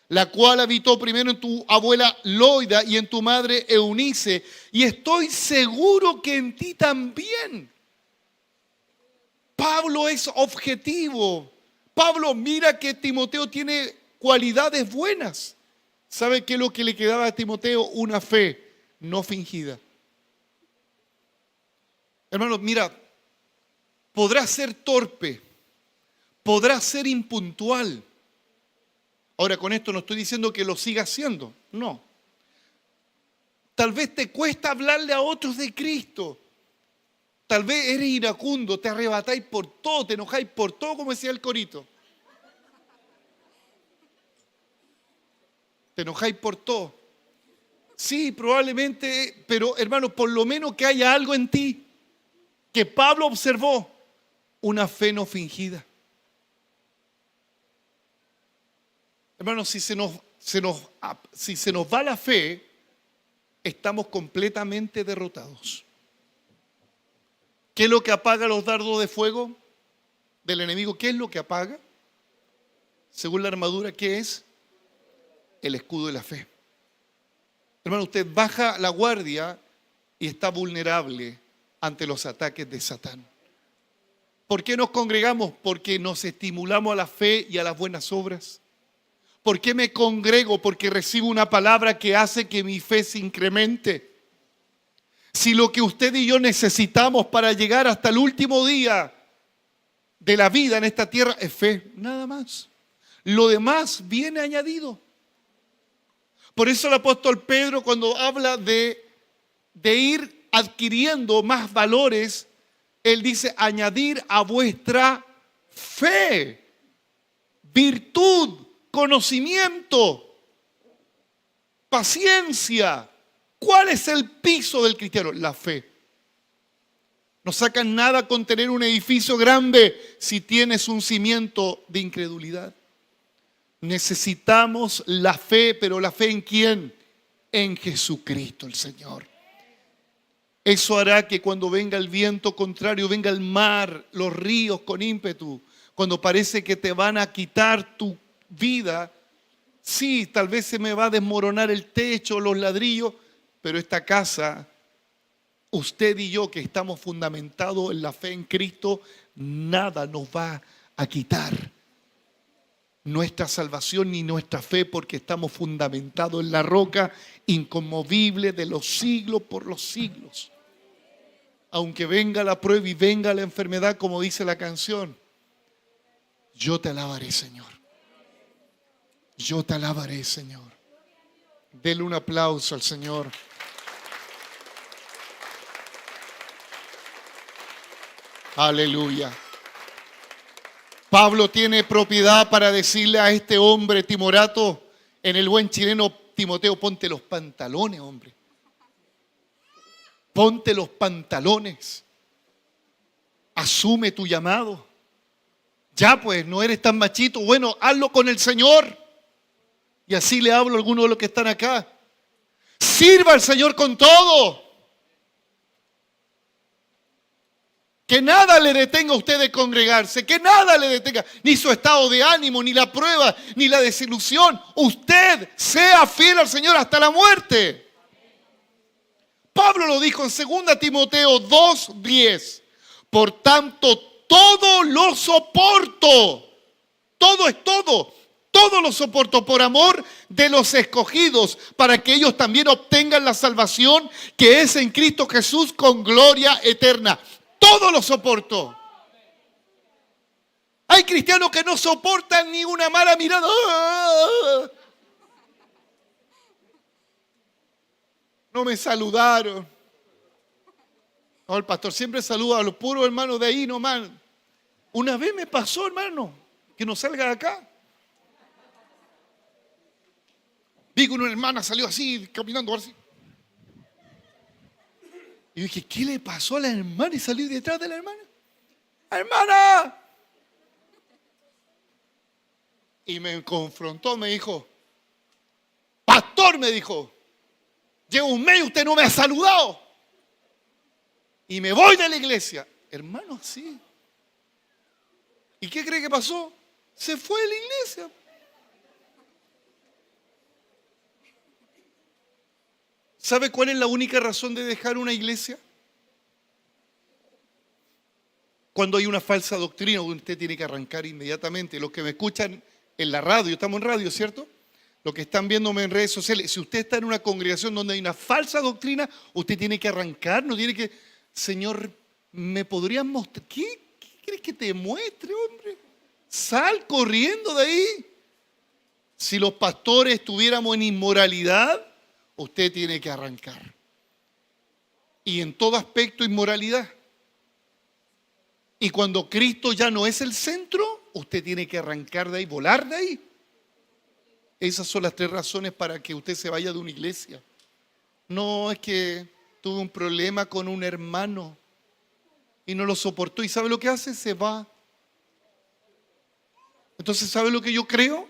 la cual habitó primero en tu abuela Loida y en tu madre Eunice, y estoy seguro que en ti también. Pablo es objetivo. Pablo mira que Timoteo tiene cualidades buenas. ¿Sabe qué es lo que le quedaba a Timoteo? Una fe no fingida. Hermanos, mira, podrá ser torpe, podrá ser impuntual. Ahora, con esto no estoy diciendo que lo siga haciendo, no. Tal vez te cuesta hablarle a otros de Cristo. Tal vez eres iracundo, te arrebatáis por todo, te enojáis por todo, como decía el corito. Te enojáis por todo. Sí, probablemente, pero hermano, por lo menos que haya algo en ti que Pablo observó, una fe no fingida. Hermano, si se nos va la fe, estamos completamente derrotados. ¿Qué es lo que apaga los dardos de fuego del enemigo? ¿Qué es lo que apaga? Según la armadura, ¿qué es? El escudo de la fe. Hermano, usted baja la guardia y está vulnerable ante los ataques de Satán. ¿Por qué nos congregamos? Porque nos estimulamos a la fe y a las buenas obras. ¿Por qué me congrego? Porque recibo una palabra que hace que mi fe se incremente. Si lo que usted y yo necesitamos para llegar hasta el último día de la vida en esta tierra es fe, nada más. Lo demás viene añadido. Por eso el apóstol Pedro, cuando habla de ir adquiriendo más valores, él dice: añadir a vuestra fe virtud, conocimiento, paciencia. ¿Cuál es el piso del cristiano? La fe. No sacan nada con tener un edificio grande si tienes un cimiento de incredulidad. Necesitamos la fe, pero ¿la fe en quién? En Jesucristo el Señor. Eso hará que cuando venga el viento contrario, venga el mar, los ríos con ímpetu, cuando parece que te van a quitar tu vida, sí, tal vez se me va a desmoronar el techo, los ladrillos, pero esta casa, usted y yo que estamos fundamentados en la fe en Cristo, nada nos va a quitar nuestra salvación ni nuestra fe, porque estamos fundamentados en la roca inconmovible de los siglos por los siglos. Aunque venga la prueba y venga la enfermedad, como dice la canción, yo te alabaré, Señor. Yo te alabaré, Señor. Dele un aplauso al Señor. Aleluya. Pablo tiene propiedad para decirle a este hombre timorato, en el buen chileno: Timoteo, ponte los pantalones, hombre. Ponte los pantalones. Asume tu llamado. Ya pues, no eres tan machito. Bueno, hazlo con el Señor. Y así le hablo a algunos de los que están acá. Sirva al Señor con todo. Que nada le detenga a usted de congregarse, que nada le detenga, ni su estado de ánimo, ni la prueba, ni la desilusión. Usted sea fiel al Señor hasta la muerte. Pablo lo dijo en 2 Timoteo 2:10. Por tanto, todo lo soporto. Todo es todo. Todo lo soporto por amor de los escogidos, para que ellos también obtengan la salvación que es en Cristo Jesús con gloria eterna. Todo lo soporto. Hay cristianos que no soportan ni una mala mirada. No me saludaron. No, el pastor siempre saluda a los puros hermanos de ahí nomás. Una vez me pasó, hermano, que no salga de acá. Vi que una hermana salió así, caminando así. Y dije, ¿qué le pasó a la hermana? Y salí detrás de la hermana. ¡Hermana! Y me confrontó, me dijo, pastor, me dijo, llevo un mes y usted no me ha saludado. Y me voy de la iglesia. Hermano, sí. ¿Y qué cree que pasó? Se fue de la iglesia. ¿Sabe cuál es la única razón de dejar una iglesia? Cuando hay una falsa doctrina, usted tiene que arrancar inmediatamente. Los que me escuchan en la radio, estamos en radio, ¿cierto? Los que están viéndome en redes sociales, si usted está en una congregación donde hay una falsa doctrina, usted tiene que arrancar, no tiene que, Señor, ¿me podrías mostrar? ¿Qué quieres que te muestre, hombre? Sal corriendo de ahí. Si los pastores estuviéramos en inmoralidad, usted tiene que arrancar. Y en todo aspecto inmoralidad. Y cuando Cristo ya no es el centro, usted tiene que arrancar de ahí, volar de ahí. Esas son las 3 razones para que usted se vaya de una iglesia. No es que tuve un problema con un hermano y no lo soportó. ¿Y sabe lo que hace? Se va. Entonces, ¿sabe lo que yo creo?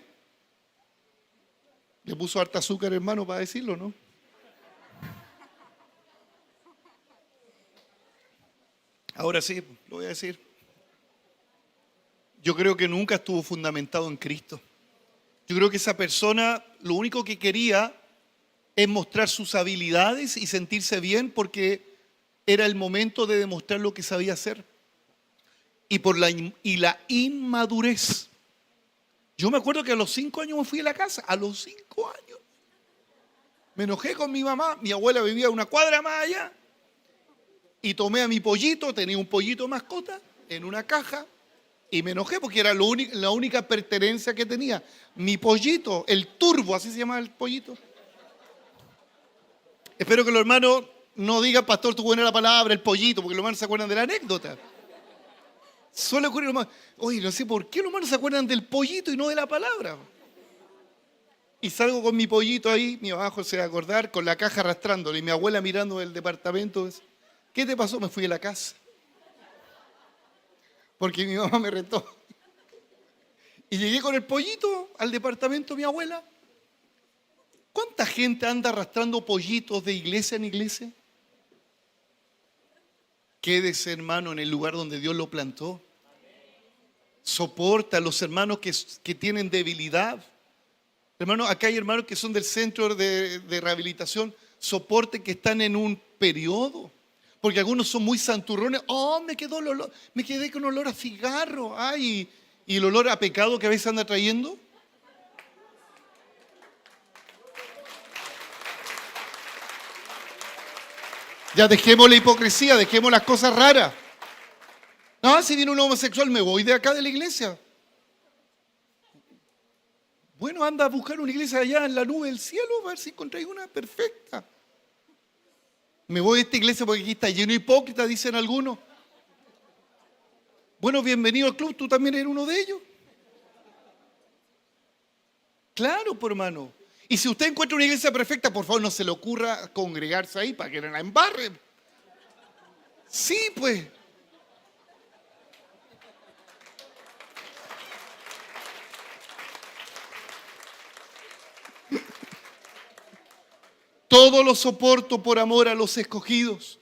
Le puso harta azúcar, hermano, para decirlo, ¿no? Ahora sí, lo voy a decir. Yo creo que nunca estuvo fundamentado en Cristo. Yo creo que esa persona lo único que quería es mostrar sus habilidades y sentirse bien porque era el momento de demostrar lo que sabía hacer. Y por la inmadurez Yo me acuerdo que a los 5 años me fui de la casa, a los 5 años. Me enojé con mi mamá, mi abuela vivía una cuadra más allá, y tomé a mi pollito, tenía un pollito mascota, en una caja, y me enojé porque era la única pertenencia que tenía. Mi pollito, el turbo, así se llama el pollito. Espero que los hermanos no digan, pastor, tú buena la palabra, el pollito, porque los hermanos se acuerdan de la anécdota. Suele ocurrir, los hermanos, oye, no sé por qué los hermanos se acuerdan del pollito y no de la palabra. Y salgo con mi pollito ahí, mi abajo se va a acordar, con la caja arrastrándolo, y mi abuela mirando del departamento. ¿Qué te pasó? Me fui de la casa. Porque mi mamá me retó. Y llegué con el pollito al departamento de mi abuela. ¿Cuánta gente anda arrastrando pollitos de iglesia en iglesia? Quédese, hermano, en el lugar donde Dios lo plantó. Soporta a los hermanos que tienen debilidad. Hermano, acá hay hermanos que son del centro de rehabilitación. Soporte que están en un periodo. Porque algunos son muy santurrones. Oh, me quedé con olor a cigarro. Ay, y el olor a pecado que a veces anda trayendo. Ya dejemos la hipocresía, dejemos las cosas raras. No, si viene un homosexual, me voy de acá de la iglesia. Bueno, anda a buscar una iglesia allá en la nube del cielo, a ver si encontráis una perfecta. Me voy a esta iglesia porque aquí está lleno de hipócritas, dicen algunos. Bueno, bienvenido al club, tú también eres uno de ellos. Claro, por hermano. Y si usted encuentra una iglesia perfecta, por favor, no se le ocurra congregarse ahí para que no la embarre. Sí, pues. Todo lo soporto por amor a los escogidos.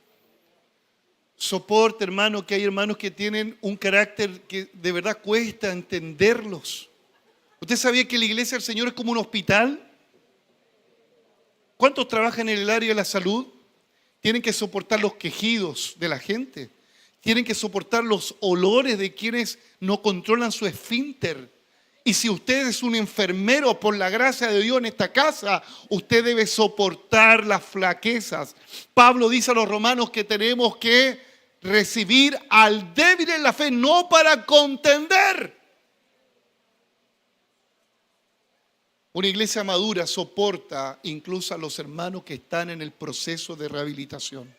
Soporte, hermano, que hay hermanos que tienen un carácter que de verdad cuesta entenderlos. ¿Usted sabía que la iglesia del Señor es como un hospital? ¿Cuántos trabajan en el área de la salud? Tienen que soportar los quejidos de la gente. Tienen que soportar los olores de quienes no controlan su esfínter. Y si usted es un enfermero por la gracia de Dios en esta casa, usted debe soportar las flaquezas. Pablo dice a los romanos que tenemos que recibir al débil en la fe, no para contender. Una iglesia madura soporta incluso a los hermanos que están en el proceso de rehabilitación.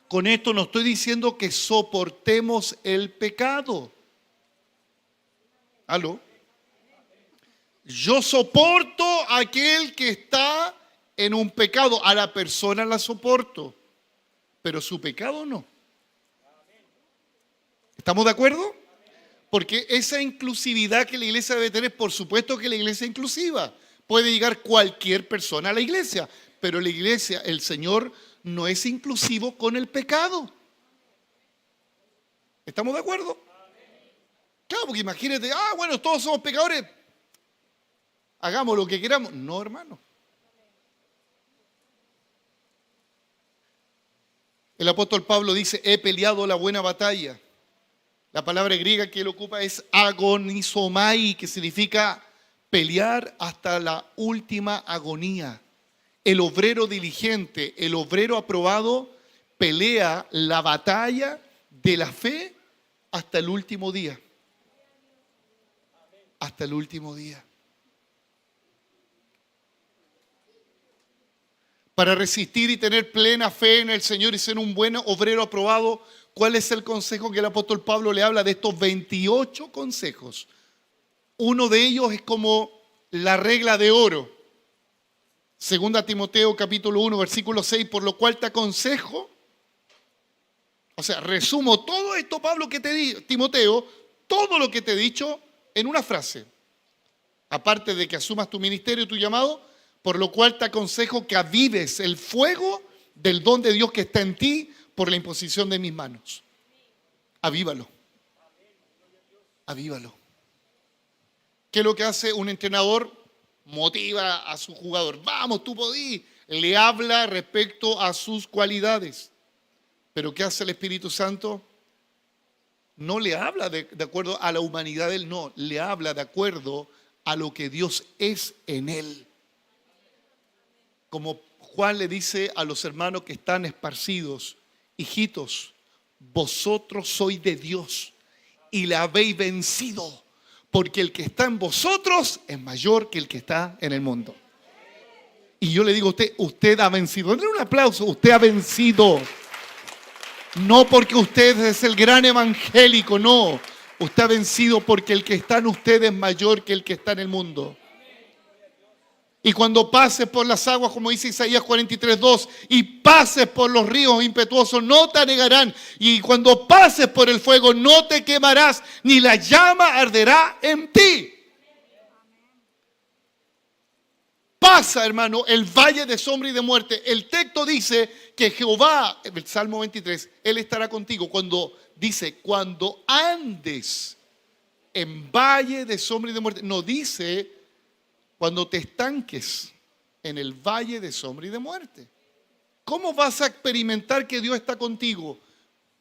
Con esto no estoy diciendo que soportemos el pecado. ¿Aló? Yo soporto a aquel que está en un pecado. A la persona la soporto, pero su pecado no. ¿Estamos de acuerdo? Porque esa inclusividad que la iglesia debe tener, por supuesto que la iglesia es inclusiva. Puede llegar cualquier persona a la iglesia, pero la iglesia, el Señor, no es inclusivo con el pecado. ¿Estamos de acuerdo? Claro, porque imagínate, bueno, todos somos pecadores. Hagamos lo que queramos. No, hermano. El apóstol Pablo dice, he peleado la buena batalla. La palabra griega que él ocupa es agonizomai, que significa pelear hasta la última agonía. El obrero diligente, el obrero aprobado, pelea la batalla de la fe hasta el último día. Hasta el último día. Para resistir y tener plena fe en el Señor y ser un buen obrero aprobado, ¿cuál es el consejo que el apóstol Pablo le habla de estos 28 consejos? Uno de ellos es como la regla de oro. Segunda Timoteo capítulo 1, versículo 6, por lo cual te aconsejo, o sea, resumo todo esto, Pablo, que te di, Timoteo, todo lo que te he dicho en una frase. Aparte de que asumas tu ministerio, tu llamado, por lo cual te aconsejo que avives el fuego del don de Dios que está en ti por la imposición de mis manos. Avívalo. Avívalo. ¿Qué es lo que hace un entrenador? Motiva a su jugador. Vamos, tú podís. Le habla respecto a sus cualidades. Pero ¿qué hace el Espíritu Santo? No le habla de acuerdo a la humanidad de él, no. Le habla de acuerdo a lo que Dios es en él. Como Juan le dice a los hermanos que están esparcidos: hijitos, vosotros sois de Dios y le habéis vencido, porque el que está en vosotros es mayor que el que está en el mundo. Y yo le digo a usted, usted ha vencido. Denle un aplauso, usted ha vencido. No porque usted es el gran evangélico, no. Usted ha vencido porque el que está en usted es mayor que el que está en el mundo. Y cuando pases por las aguas, como dice Isaías 43:2, y pases por los ríos impetuosos, no te anegarán. Y cuando pases por el fuego, no te quemarás, ni la llama arderá en ti. Pasa, hermano, el valle de sombra y de muerte. El texto dice que Jehová, el Salmo 23, Él estará contigo. Cuando dice, cuando andes en valle de sombra y de muerte, no dice cuando te estanques en el valle de sombra y de muerte. ¿Cómo vas a experimentar que Dios está contigo?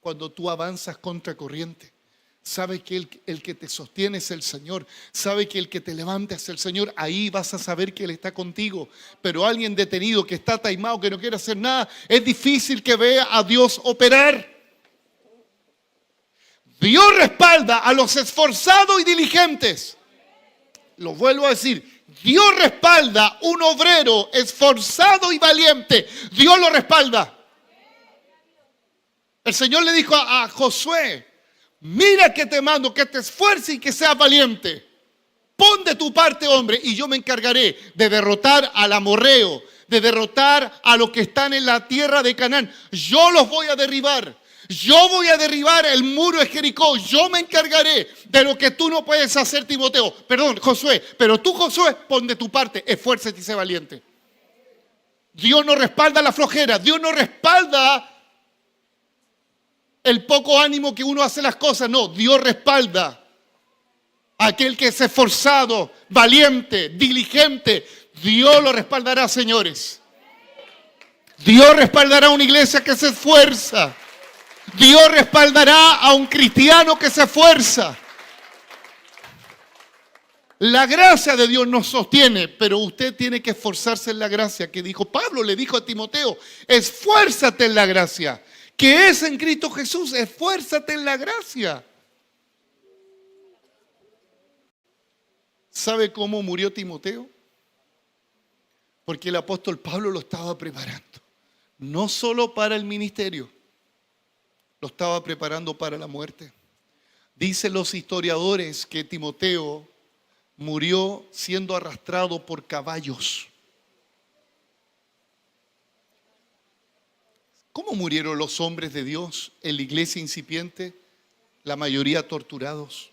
Cuando tú avanzas contra corriente. Sabes que el que te sostiene es el Señor. Sabes que el que te levanta es el Señor. Ahí vas a saber que Él está contigo. Pero alguien detenido, que está taimado, que no quiere hacer nada, es difícil que vea a Dios operar. Dios respalda a los esforzados y diligentes. Lo vuelvo a decir. Dios respalda un obrero esforzado y valiente. Dios lo respalda. El Señor le dijo a Josué: mira que te mando, que te esfuerces y que seas valiente. Pon de tu parte, hombre, y yo me encargaré de derrotar al amorreo, de derrotar a los que están en la tierra de Canaán. Yo los voy a derribar. Yo voy a derribar el muro de Jericó. Yo me encargaré de lo que tú no puedes hacer, Timoteo. Perdón, Josué. Pero tú, Josué, pon de tu parte, esfuérzate y sé valiente. Dios no respalda la flojera. Dios no respalda el poco ánimo que uno hace las cosas. No, Dios respalda a aquel que es esforzado, valiente, diligente. Dios lo respaldará, señores. Dios respaldará a una iglesia que se esfuerza. Dios respaldará a un cristiano que se esfuerza. La gracia de Dios nos sostiene, pero usted tiene que esforzarse en la gracia que dijo Pablo, le dijo a Timoteo: esfuérzate en la gracia que es en Cristo Jesús. Esfuérzate en la gracia. ¿Sabe cómo murió Timoteo? Porque el apóstol Pablo lo estaba preparando, no solo para el ministerio, lo estaba preparando para la muerte. Dicen los historiadores que Timoteo murió siendo arrastrado por caballos. ¿Cómo murieron los hombres de Dios en la iglesia incipiente? La mayoría torturados.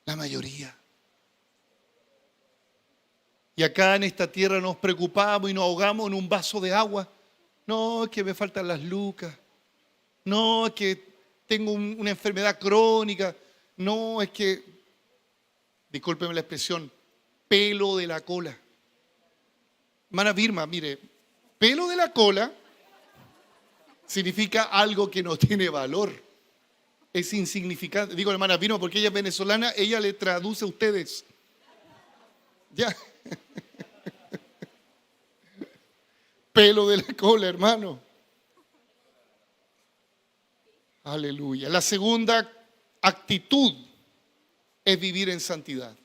La mayoría. Y acá en esta tierra nos preocupamos y nos ahogamos en un vaso de agua. No, es que me faltan las lucas. No, es que tengo una enfermedad crónica. No, es que, discúlpeme la expresión, pelo de la cola. Hermana Vilma, mire, pelo de la cola significa algo que no tiene valor. Es insignificante. Digo, hermana Vilma, porque ella es venezolana, ella le traduce a ustedes. Ya. Pelo de la cola, hermano. Aleluya. La segunda actitud es vivir en santidad.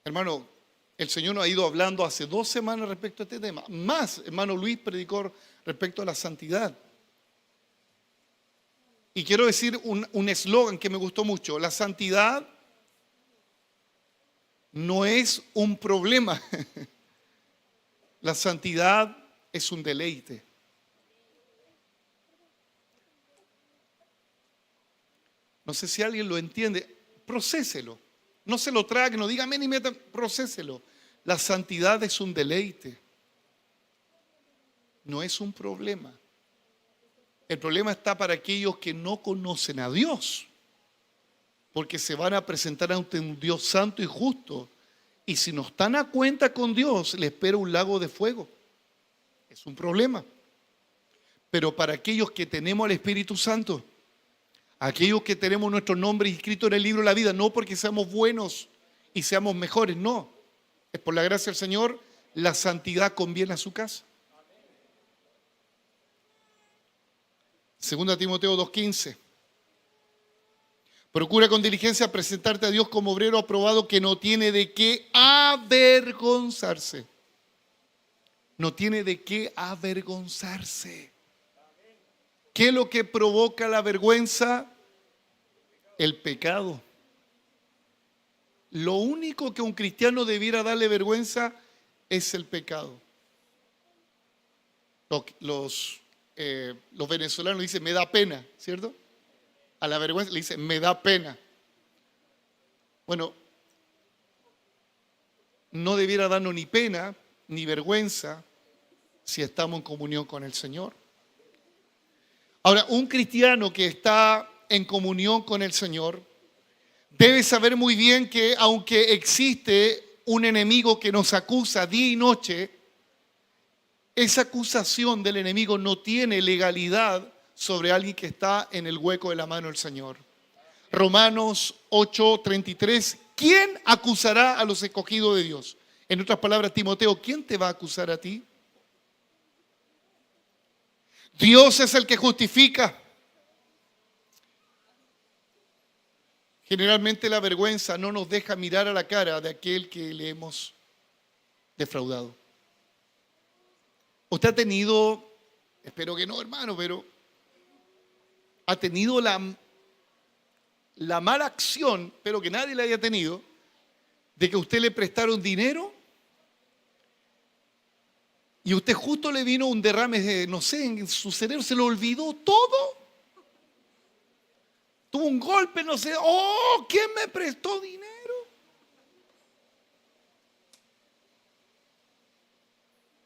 Hermano, el Señor nos ha ido hablando hace 2 semanas respecto a este tema. Más, hermano Luis predicó respecto a la santidad. Y quiero decir un eslogan que me gustó mucho. La santidad no es un problema. La santidad es un deleite. No sé si alguien lo entiende. Procéselo. No se lo trague, no diga amén y meta, procéselo. La santidad es un deleite. No es un problema. El problema está para aquellos que no conocen a Dios. Porque se van a presentar ante un Dios santo y justo. Y si no están a cuenta con Dios, les espera un lago de fuego. Es un problema. Pero para aquellos que tenemos al Espíritu Santo, Aquellos que tenemos nuestros nombres inscritos en el libro de la vida, no porque seamos buenos y seamos mejores, no. Es por la gracia del Señor, la santidad conviene a su casa. 2 Timoteo 2:15. Procura con diligencia presentarte a Dios como obrero aprobado que no tiene de qué avergonzarse. No tiene de qué avergonzarse. ¿Qué es lo que provoca la vergüenza? El pecado. Lo único que a un cristiano debiera darle vergüenza es el pecado. Los venezolanos dicen, me da pena, ¿cierto? A la vergüenza le dicen, me da pena. Bueno, no debiera darnos ni pena ni vergüenza si estamos en comunión con el Señor. Ahora, un cristiano que está en comunión con el Señor debe saber muy bien que aunque existe un enemigo que nos acusa día y noche, esa acusación del enemigo no tiene legalidad sobre alguien que está en el hueco de la mano del Señor. Romanos 8:33, ¿quién acusará a los escogidos de Dios? En otras palabras, Timoteo, ¿quién te va a acusar a ti? Dios es el que justifica. Generalmente la vergüenza no nos deja mirar a la cara de aquel que le hemos defraudado. Usted ha tenido, espero que no, hermano, pero ha tenido la mala acción, pero que nadie la haya tenido, de que a usted le prestaron dinero y usted justo le vino un derrame de, no sé, en su cerebro se le olvidó todo. Tuvo un golpe, no sé, oh, ¿quién me prestó dinero?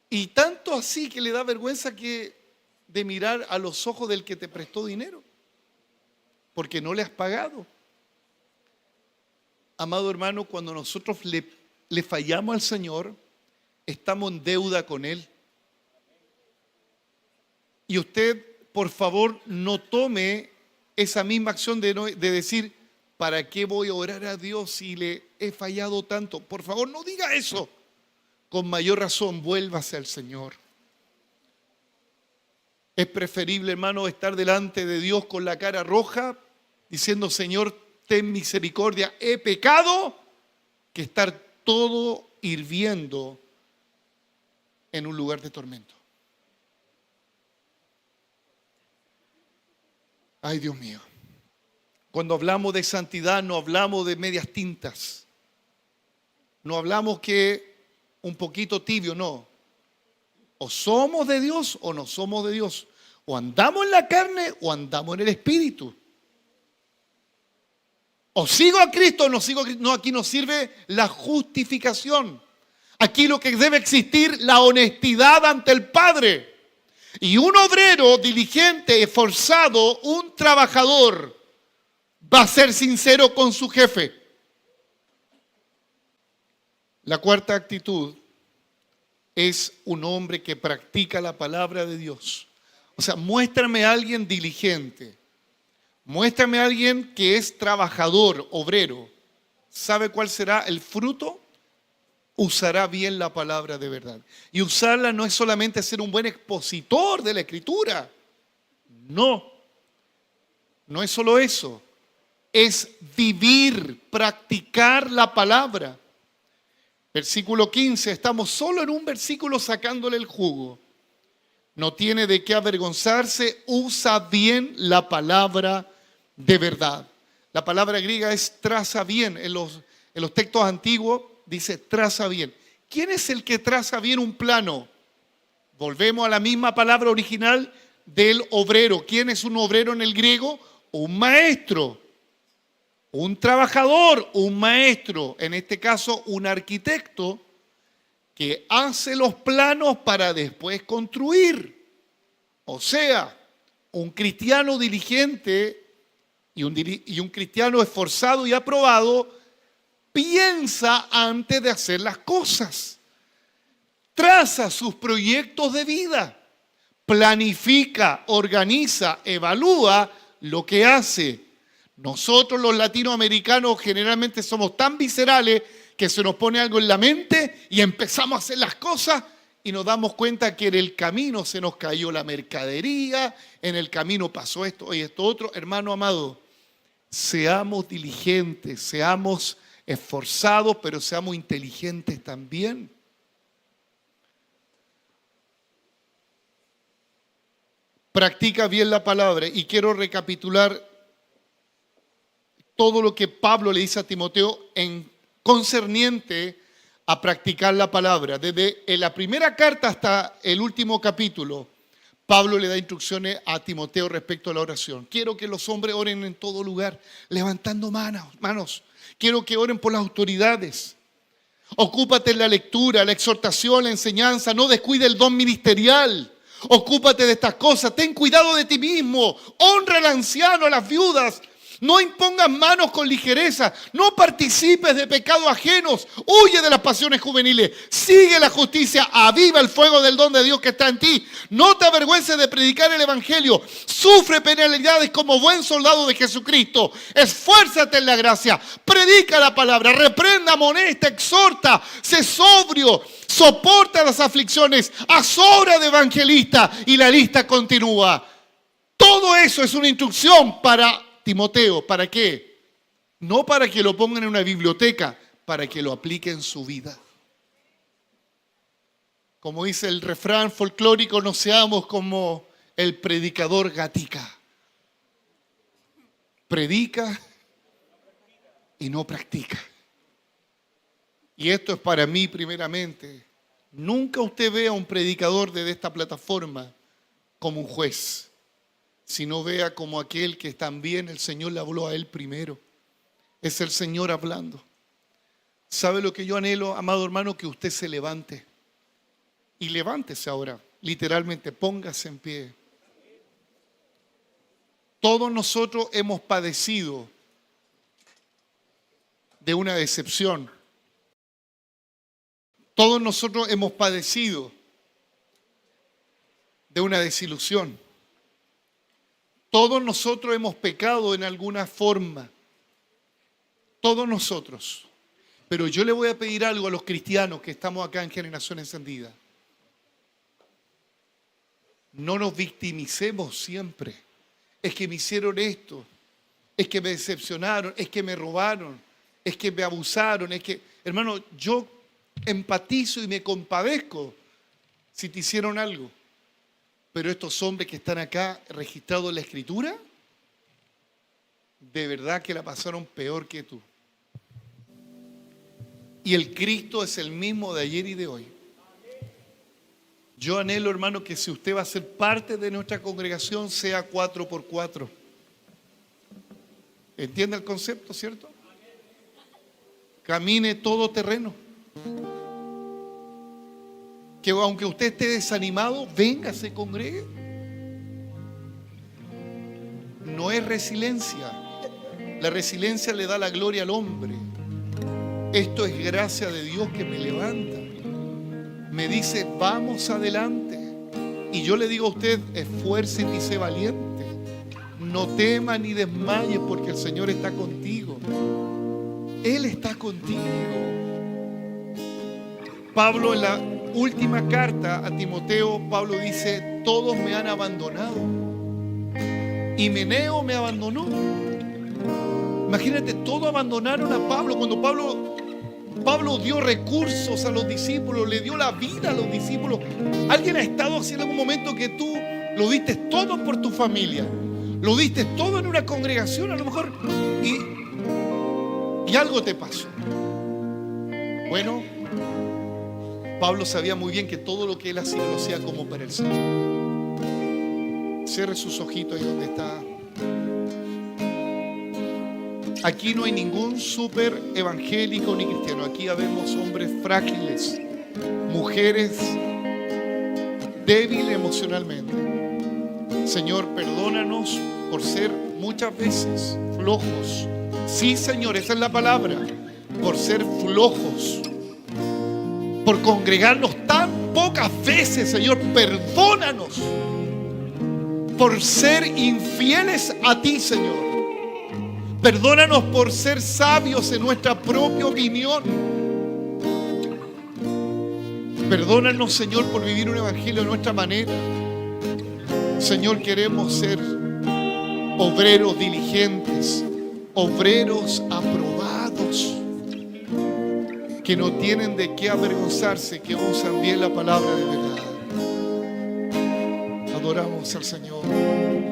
Y tanto así que le da vergüenza que de mirar a los ojos del que te prestó dinero, porque no le has pagado. Amado hermano, cuando nosotros le fallamos al Señor, estamos en deuda con Él. Y usted, por favor, no tome esa misma acción de decir, ¿para qué voy a orar a Dios si le he fallado tanto? Por favor, no diga eso. Con mayor razón, vuélvase al Señor. Es preferible, hermano, estar delante de Dios con la cara roja, diciendo, Señor, ten misericordia, he pecado, que estar todo hirviendo en un lugar de tormento. Ay, Dios mío. Cuando hablamos de santidad, no hablamos de medias tintas. No hablamos que un poquito tibio, no. O somos de Dios o no somos de Dios. O andamos en la carne o andamos en el Espíritu. O sigo a Cristo o no sigo a Cristo. No, aquí nos sirve la justificación. Aquí lo que debe existir, la honestidad ante el Padre. Y un obrero diligente, esforzado, un trabajador, va a ser sincero con su jefe. La cuarta actitud es un hombre que practica la palabra de Dios. O sea, muéstrame a alguien diligente. Muéstrame a alguien que es trabajador, obrero. ¿Sabe cuál será el fruto? Usará bien la palabra de verdad. Y usarla no es solamente ser un buen expositor de la Escritura. No. No es solo eso. Es vivir, practicar la palabra. Versículo 15. Estamos solo en un versículo sacándole el jugo. No tiene de qué avergonzarse. Usa bien la palabra de verdad. La palabra griega es traza bien. En los textos antiguos dice traza bien. ¿Quién es el que traza bien un plano? Volvemos a la misma palabra original del obrero. ¿Quién es un obrero en el griego? Un maestro, un trabajador, un maestro, en este caso un arquitecto que hace los planos para después construir. O sea, un cristiano diligente y un cristiano esforzado y aprobado piensa antes de hacer las cosas. Traza sus proyectos de vida. Planifica, organiza, evalúa lo que hace. Nosotros los latinoamericanos generalmente somos tan viscerales que se nos pone algo en la mente y empezamos a hacer las cosas y nos damos cuenta que en el camino se nos cayó la mercadería, en el camino pasó esto y esto otro. Hermano amado, seamos diligentes, seamos esforzados, pero seamos inteligentes también. Practica bien la palabra y quiero recapitular todo lo que Pablo le dice a Timoteo en concerniente a practicar la palabra. Desde la primera carta hasta el último capítulo, Pablo le da instrucciones a Timoteo respecto a la oración. Quiero que los hombres oren en todo lugar, levantando manos. Quiero que oren por las autoridades. Ocúpate en la lectura, la exhortación, la enseñanza. No descuide el don ministerial. Ocúpate de estas cosas. Ten cuidado de ti mismo. Honra al anciano, a las viudas. No impongas manos con ligereza. No participes de pecados ajenos. Huye de las pasiones juveniles. Sigue la justicia. Aviva el fuego del don de Dios que está en ti. No te avergüences de predicar el evangelio. Sufre penalidades como buen soldado de Jesucristo. Esfuérzate en la gracia. Predica la palabra. Reprenda, amonesta, exhorta. Sé sobrio. Soporta las aflicciones. Haz obra de evangelista. Y la lista continúa. Todo eso es una instrucción para Timoteo. ¿Para qué? No para que lo pongan en una biblioteca, para que lo aplique en su vida. Como dice el refrán folclórico, no seamos como el predicador Gatica. Predica y no practica. Y esto es para mí primeramente. Nunca usted vea a un predicador de esta plataforma como un juez, sino vea como aquel que también el Señor le habló a él primero. Es el Señor hablando. ¿Sabe lo que yo anhelo, amado hermano? Que usted se levante. Y levántese ahora, literalmente, póngase en pie. Todos nosotros hemos padecido de una decepción. Todos nosotros hemos padecido de una desilusión. Todos nosotros hemos pecado en alguna forma. Todos nosotros. Pero yo le voy a pedir algo a los cristianos que estamos acá en Generación Encendida. No nos victimicemos siempre. Es que me hicieron esto. Es que me decepcionaron. Es que me robaron. Es que me abusaron. Es que, hermano, yo empatizo y me compadezco si te hicieron algo. Pero estos hombres que están acá registrados en la Escritura, de verdad que la pasaron peor que tú. Y el Cristo es el mismo de ayer y de hoy. Yo anhelo, hermano, que si usted va a ser parte de nuestra congregación, sea 4x4. ¿Entiende el concepto, cierto? Camine todo terreno. Que aunque usted esté desanimado, venga, se congregue. No es resiliencia. La resiliencia le da la gloria al hombre. Esto es gracia de Dios que me levanta. Me dice, vamos adelante. Y yo le digo a usted, esfuércese y sé valiente. No tema ni desmayes porque el Señor está contigo. Él está contigo. Pablo en la última carta a Timoteo, Pablo dice, todos me han abandonado. Himeneo me abandonó. Imagínate, todos abandonaron a Pablo. Cuando Pablo dio recursos a los discípulos, le dio la vida a los discípulos. ¿Alguien ha estado así en algún momento que tú lo diste todo por tu familia? Lo diste todo en una congregación a lo mejor y algo te pasó. Bueno, Pablo sabía muy bien que todo lo que él hacía lo hacía como para el Señor. Cierre sus ojitos ahí donde está. Aquí no hay ningún súper evangélico ni cristiano. Aquí habemos hombres frágiles, mujeres débiles emocionalmente. Señor, perdónanos por ser muchas veces flojos. Sí, Señor, esa es la palabra. Por ser flojos. Por congregarnos tan pocas veces, Señor, perdónanos. por ser infieles a ti, Señor. Perdónanos por ser sabios en nuestra propia opinión. Perdónanos, Señor, por vivir un evangelio de nuestra manera. Señor, queremos ser obreros diligentes, obreros aprobados, que no tienen de qué avergonzarse, que usan bien la palabra de verdad. Adoramos al Señor.